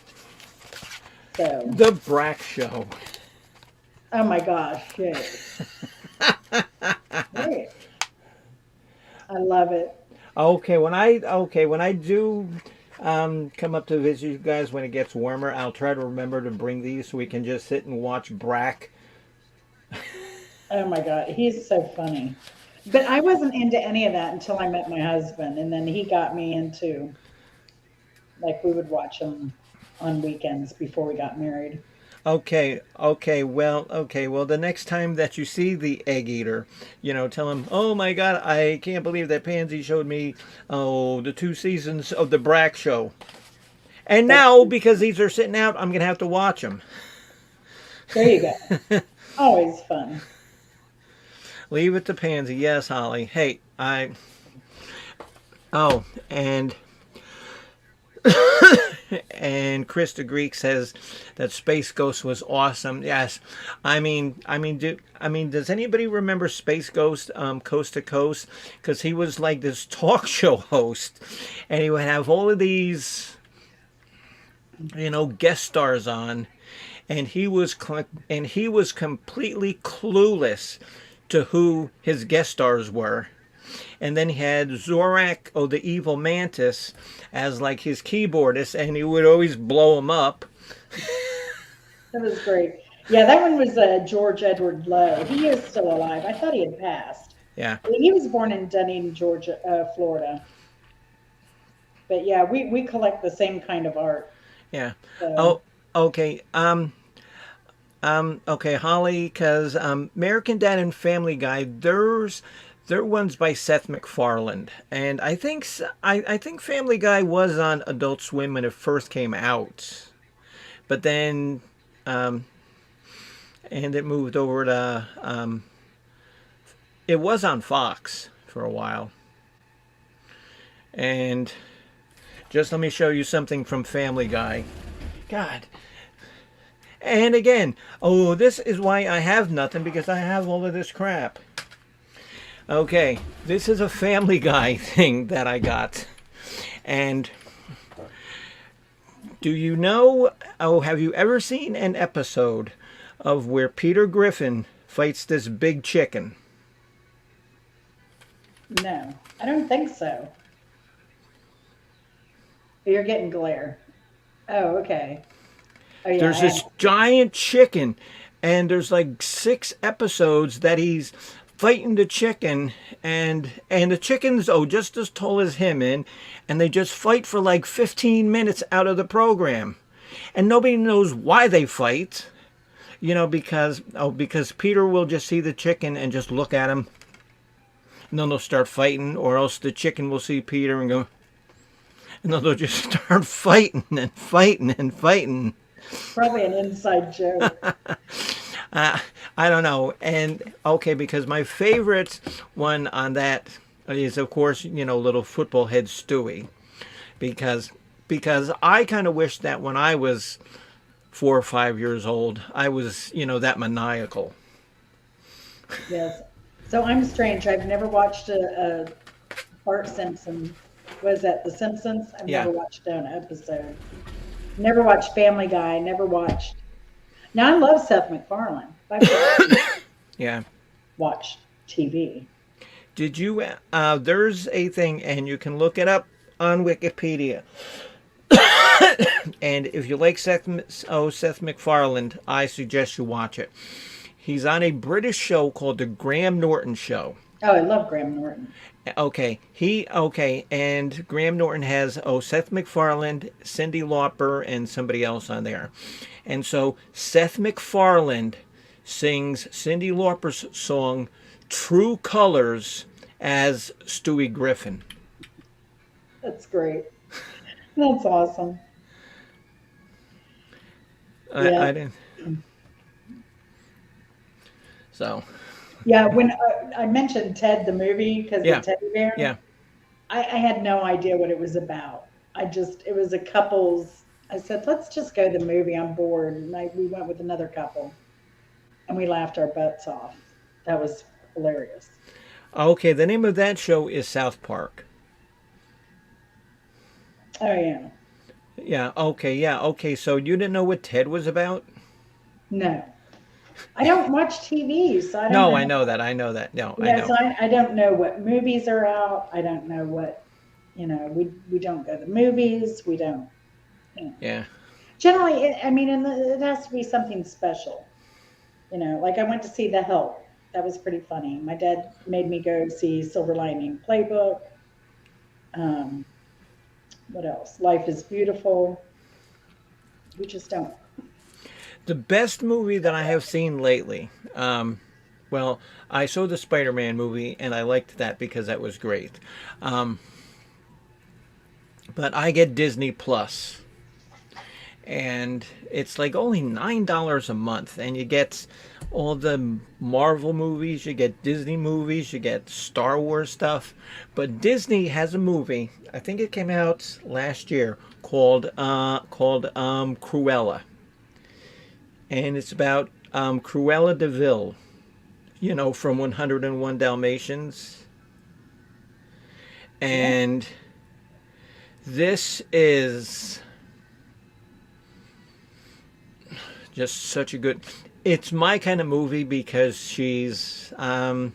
So, The Brack Show. oh my gosh, yay. Great. I love it. Okay, when I do come up to visit you guys when it gets warmer, I'll try to remember to bring these so we can just sit and watch Brack. Oh my God, he's so funny. But I wasn't into any of that until I met my husband, and then he got me into, like, we would watch them on weekends before we got married. Okay, well, the next time that you see the egg eater, tell him, "Oh my God, I can't believe that Pansy showed me, the 2 seasons of the Brack show, and That's now because these are sitting out, I'm gonna have to watch them." there you go. Always fun. Leave it to Pansy, yes, Holly. Hey, oh, and Chris the Greek says that Space Ghost was awesome. Yes, does anybody remember Space Ghost, Coast to Coast? Because he was like this talk show host, and he would have all of these, guest stars on, and he was completely clueless to who his guest stars were. And then he had Zorak, the evil mantis, as like his keyboardist, and he would always blow him up. That was great. Yeah, that one was George Edward Lowe. He is still alive. I thought he had passed. Yeah, He was born in Dunedin, Georgia, Florida. But yeah, we collect the same kind of art. yeah. So Oh, okay. Okay, Holly, because American Dad and Family Guy, they're ones by Seth MacFarlane, and I think Family Guy was on Adult Swim when it first came out, but then and it moved over to it was on Fox for a while, and just let me show you something from Family Guy. God. And again, this is why I have nothing, because I have all of this crap. Okay, this is a Family Guy thing that I got. And do you know, have you ever seen an episode of where Peter Griffin fights this big chicken? no, I don't think so. You're getting glare. Oh, okay. Oh yeah, There's this giant chicken, and there's like 6 episodes that he's fighting the chicken, and the chicken's just as tall as him, and they just fight for like 15 minutes out of the program, and nobody knows why they fight, because Peter will just see the chicken and just look at him, and then they'll start fighting, or else the chicken will see Peter and go, and then they'll just start fighting and fighting and fighting. probably an inside joke. I don't know. And okay, because my favorite one on that is, of course, little football head Stewie, because I kind of wish that when I was 4 or 5 years old, I was that maniacal. Yes. So I'm strange. I've never watched a Bart Simpson. Was that The Simpsons? I've Yeah. never watched an episode. Never watched Family Guy. Never watched. Now I love Seth MacFarlane. I've Yeah. watched TV. Did you? There's a thing, and you can look it up on Wikipedia. And if you like Seth MacFarlane, I suggest you watch it. He's on a British show called The Graham Norton Show. Oh, I love Graham Norton. And Graham Norton has Seth MacFarlane, Cyndi Lauper, and somebody else on there. And so Seth MacFarlane sings Cyndi Lauper's song True Colors as Stewie Griffin. That's great. That's awesome. Yeah. I didn't. So. Yeah, when I mentioned Ted the movie because Yeah. the teddy bear, Yeah. I had no idea what it was about. It was a couple's. I said, let's just go to the movie. I'm bored, and we went with another couple, and we laughed our butts off. That was hilarious. Okay, the name of that show is South Park. Oh yeah, Okay. So you didn't know what Ted was about? no, I don't watch TV, so I don't No, know. I know that. No, I Yeah, know. so I don't know what movies are out. I don't know what, we don't go to movies. We don't, Yeah. generally, it has to be something special. Like I went to see The Help. That was pretty funny. My dad made me go see Silver Lining Playbook. Um, what else? Life is Beautiful. We just don't. The best movie that I have seen lately. Well, I saw the Spider-Man movie, and I liked that because that was great. Um, but I get Disney Plus, and it's like only $9 a month, and you get all the Marvel movies, you get Disney movies, you get Star Wars stuff. But Disney has a movie. I think it came out last year called Cruella, and it's about Cruella de Vil, from 101 Dalmatians. Yeah. And this is just such a good. It's my kind of movie because she's tad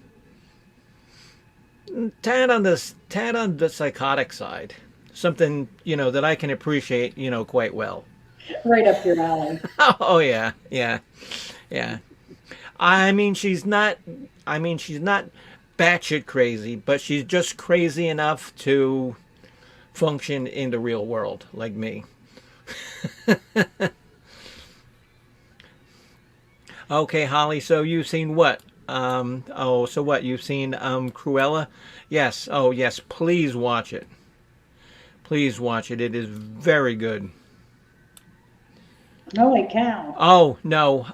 on the psychotic side, something that I can appreciate quite well. Right up your alley. Oh yeah, yeah, yeah. I mean, she's not. I mean, she's not batshit crazy, but she's just crazy enough to function in the real world, like me. Okay, Holly. So you've seen what? So what? You've seen Cruella? Yes. Oh, yes. Please watch it. Please watch it. It is very good. Holy cow. Oh no,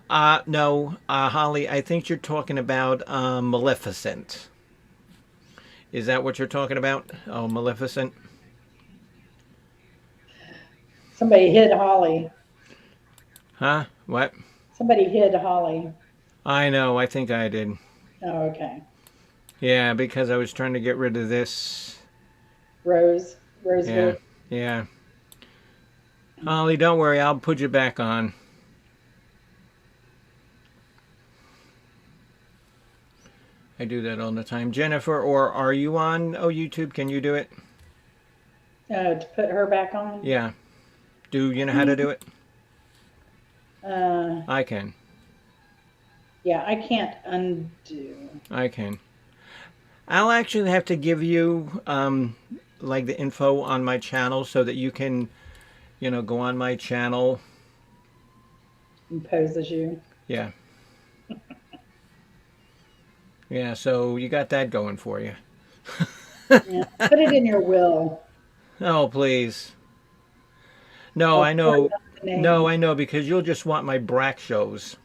no, Holly. I think you're talking about Maleficent. Is that what you're talking about? Oh, Maleficent. Somebody hid Holly. Huh? What? Somebody hid Holly. I know. I think I did. Oh, okay. Yeah, because I was trying to get rid of this. Rose. Yeah, Rosewood. yeah. Holly, don't worry. I'll put you back on. I do that all the time. Jennifer, or are you on YouTube? Can you do it? To put her back on? Yeah. Do you know how to do it? Uh, I can. yeah, I can't undo. I can. I'll actually have to give you like the info on my channel so that you can, go on my channel. Imposes you. Yeah. Yeah, so you got that going for you. Yeah. Put it in your will. Oh, please. No, I'll I know. put the name. No, I know, because you'll just want my Brack shows.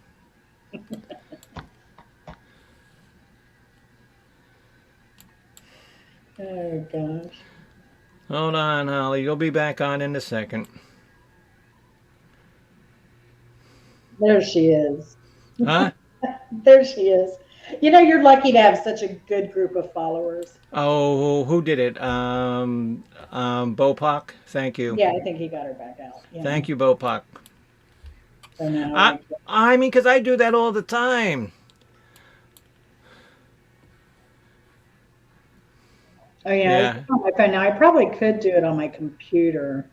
Oh, gosh. Hold on, Holly. You'll be back on in a second. There she is. Huh? There she is. You're lucky to have such a good group of followers. Oh, who did it? Bopak? Thank you. Yeah, I think he got her back out. Yeah. Thank you, Bopak. So now I mean, because I do that all the time. oh yeah, it's on my phone. Now I probably could do it on my computer,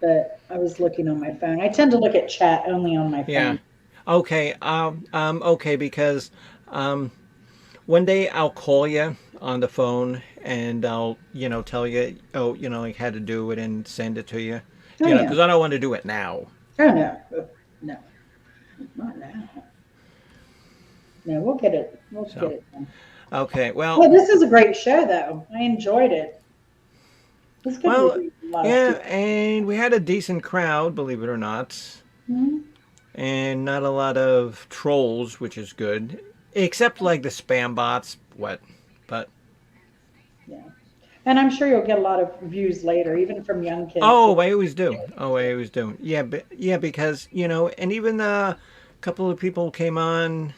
but I was looking on my phone. I tend to look at chat only on my phone. Yeah. Okay. Okay, because one day I'll call you on the phone and I'll, tell you, like how to do it and send it to you. Oh, yeah. Because I don't want to do it now. Oh no, no, not now. No, we'll get it. We'll get it done. Okay. Well, Well, this is a great show, though. I enjoyed it. It's good well, to be a lot of yeah, people. and we had a decent crowd, believe it or not, Mhm. and not a lot of trolls, which is good, except like the spam bots. But Yeah, and I'm sure you'll get a lot of views later, even from young kids. oh, I always do. Oh, I always do. Yeah, because and even a couple of people came on,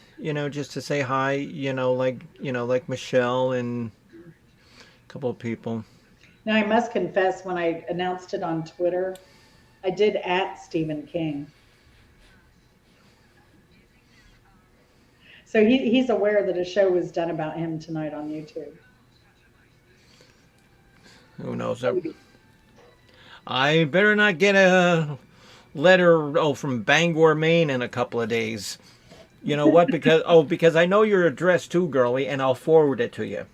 just to say hi. Like Michelle and a couple of people. Now, I must confess, when I announced it on Twitter, I did at Stephen King. So he's aware that a show was done about him tonight on YouTube. Who knows? I better not get a letter from Bangor, Maine in a couple of days. You know what? Because I know your address too, girly, and I'll forward it to you.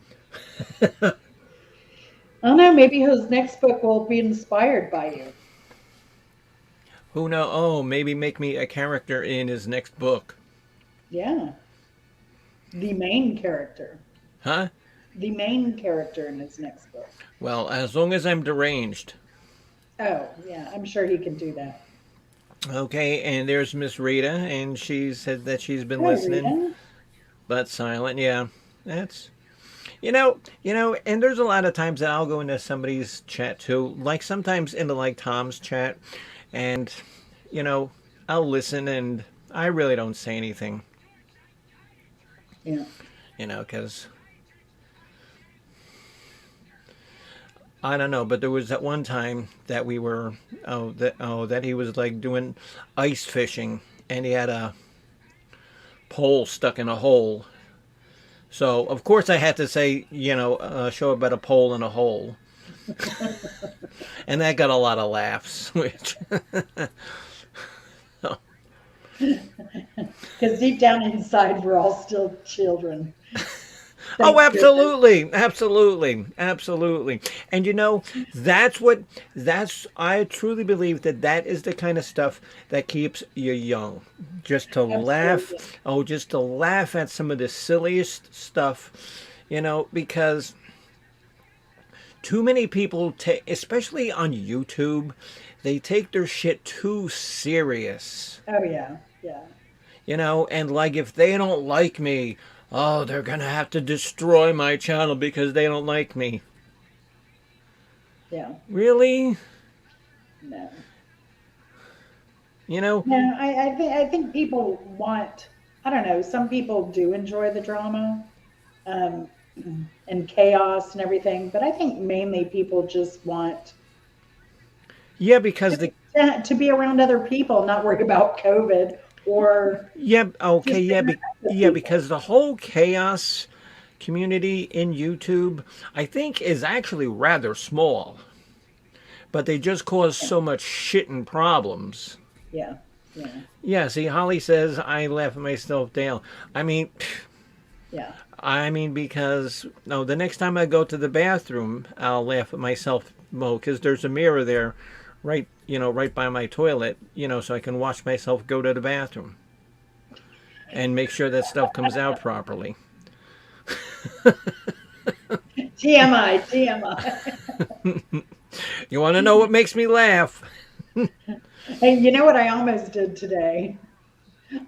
I don't know. Maybe his next book will be inspired by you. Who know? Oh, maybe make me a character in his next book. Yeah, the main character. Huh? The main character in his next book. Well, as long as I'm deranged. Oh, yeah, I'm sure he can do that. Okay, and there's Miss Rita, and she said that she's been Hi, listening, Rita. but silent. Yeah, that's and there's a lot of times that I'll go into somebody's chat too, like sometimes into like Tom's chat, and you know, I'll listen, and I really don't say anything, Yeah. because I don't know, but there was that one time that we were that he was like doing ice fishing, and he had a pole stuck in a hole. So of course I had to say, show about a pole in a hole, and that got a lot of laughs. Which, Because deep down inside, we're all still children. oh, Thank goodness. absolutely. And I truly believe that is the kind of stuff that keeps you young. Just to laugh, Absolutely. just to laugh at some of the silliest stuff, because too many people especially on YouTube, they take their shit too serious. Oh, yeah. Yeah. And like if they don't like me, oh, they're gonna have to destroy my channel because they don't like me. Yeah. Really? No. You know? No, I think people want, I don't know, some people do enjoy the drama um, and chaos and everything, but I think mainly people just want Yeah, because to be around other people, not worry about COVID or yeah, okay, just yeah, interact with yeah, people. because the whole chaos community in YouTube, I think, is actually rather small, but they just cause Yeah, so much shit and problems. yeah, yeah, Yeah, see, Holly says I laugh at myself down. I mean, yeah. because no, the next time I go to the bathroom, I'll laugh at myself more because there's a mirror there, right by my toilet, so I can watch myself go to the bathroom and make sure that stuff comes out properly. TMI, TMI. You want to know what makes me laugh? And you know what I almost did today?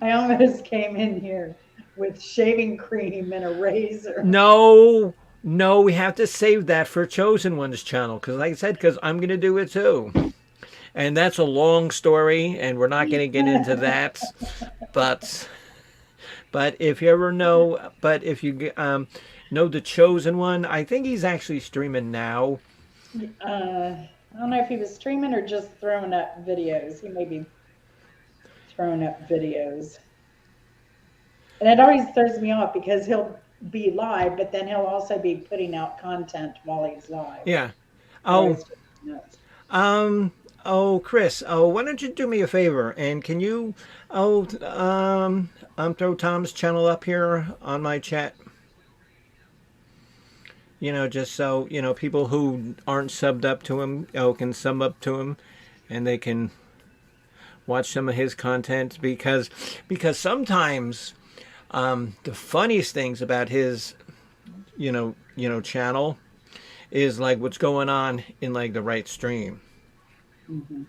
I almost came in here with shaving cream and a razor. No, no, we have to save that for Chosen One's channel because, like I said, because I'm going to do it too. And that's a long story, and we're not going to get into that. But if you ever know, but if you know the Chosen One, I think he's actually streaming now. I don't know if he was streaming or just throwing up videos. He may be throwing up videos. And it always throws me off because he'll be live, but then he'll also be putting out content while he's live. Yeah. It Oh, always drives me nuts. Chris. Oh, why don't you do me a favor and can you throw Tom's channel up here on my chat? Just so people who aren't subbed up to him, can sub up to him, and they can watch some of his content because sometimes the funniest things about his channel is like what's going on in like the right stream. Mm-hmm.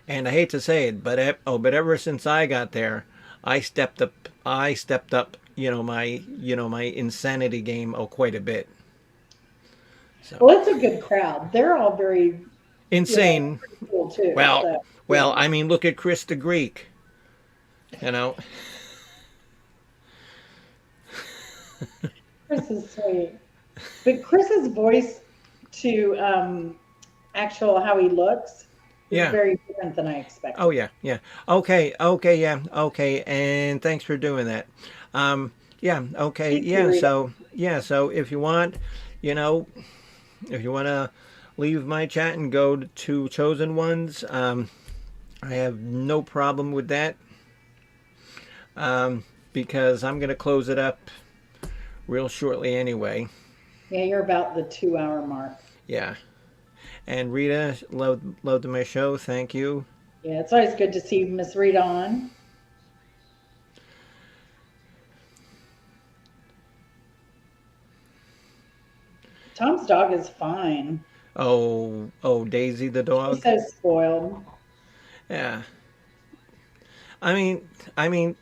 And I hate to say it, but ever since I got there, I stepped up my insanity game quite a bit. So Well, it's a good crowd. They're all very, insane. pretty cool too. Well, So, I mean, look at Chris the Greek. You know. Chris is sweet. But Chris's voice to actual how he looks is Yeah. very different than I expected. Oh yeah. Okay. Yeah. Okay. And thanks for doing that. Yeah. Okay. Thank you, Yeah. Rita. So if you want, if you want to leave my chat and go to Chosen Ones, I have no problem with that. because I'm going to close it up real shortly anyway. Yeah, you're about the 2 hour mark. Yeah. And Rita, love to my show. Thank you. Yeah, it's always good to see Miss Rita on. Tom's dog is fine. Oh, Daisy the She's dog. so spoiled. Yeah. I mean, I mean,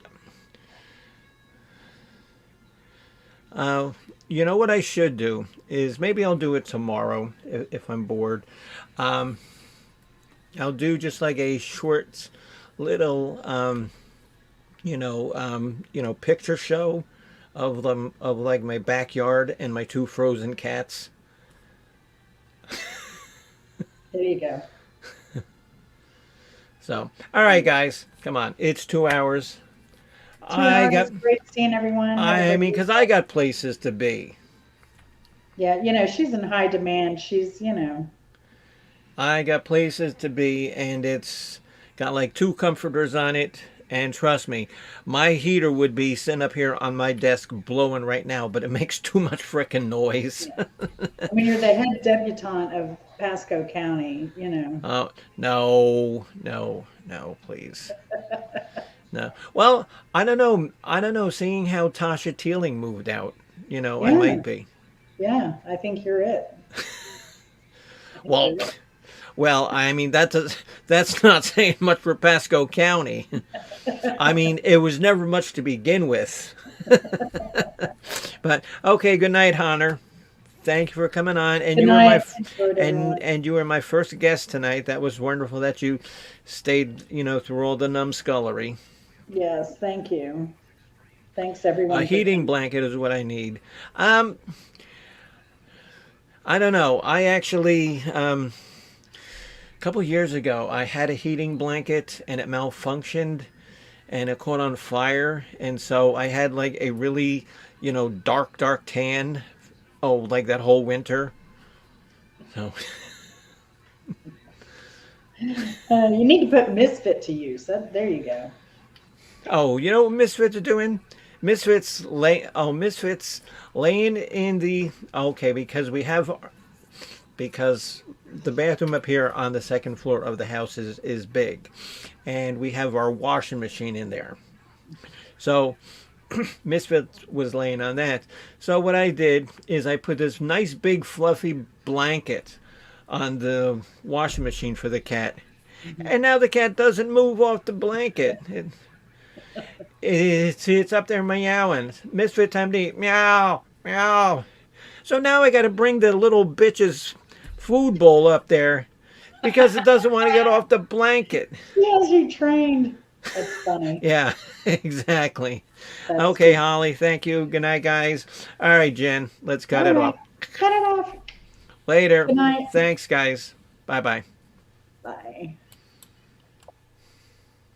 uh, you know what I should do is maybe I'll do it tomorrow if I'm bored. Um, I'll do just like a short little, picture show of them of like my backyard and my two frozen cats. There you go. So, all right, guys, come on. It's 2 hours. 2 hours. I got. Great seeing everyone. I mean, because I got places to be. Yeah, she's in high demand. She's. I got places to be, and it's got like two comforters on it. And trust me, my heater would be sitting up here on my desk blowing right now, but it makes too much frickin' noise. Yeah. I mean, you're the head debutante of Pasco County. Oh, no, please. No. Well, I don't know. I don't know. Seeing how Tasha Teeling moved out, I Yeah, might be. yeah, I think you're it. I think Well, you're it. well, I mean that's not saying much for Pasco County. I mean, it was never much to begin with. But okay, good night, Hunter. Thank you for coming on, and Good you were my night. Enjoyed everyone. and you were my first guest tonight. That was wonderful that you stayed, through all the numbskullery. Yes, thank you. Thanks A everyone for heating coming. blanket is what I need. Um, I don't know. I actually, a couple years ago, I had a heating blanket and it malfunctioned and it caught on fire, and so I had like a really, dark tan. Oh, like that whole winter. So. You need to put Misfit to use. There you go. Oh, you know what Misfits are doing? Misfits laying in the okay because the bathroom up here on the second floor of the house is big, and we have our washing machine in there. So Misfits was laying on that. So what I did is I put this nice big fluffy blanket on the washing machine for the cat, Mhm. and now the cat doesn't move off the blanket. It's up there meowing. Misfit time to eat. Meow, meow. So now I got to bring the little bitch's food bowl up there because it doesn't want to get off the blanket. Yes, you trained. That's funny. Yeah, exactly. That's Okay, good. Holly, thank you. Good night, guys. All right, Jen, let's cut All it right. off. Cut it off. Later. Good night. Thanks, guys. Bye bye. Bye.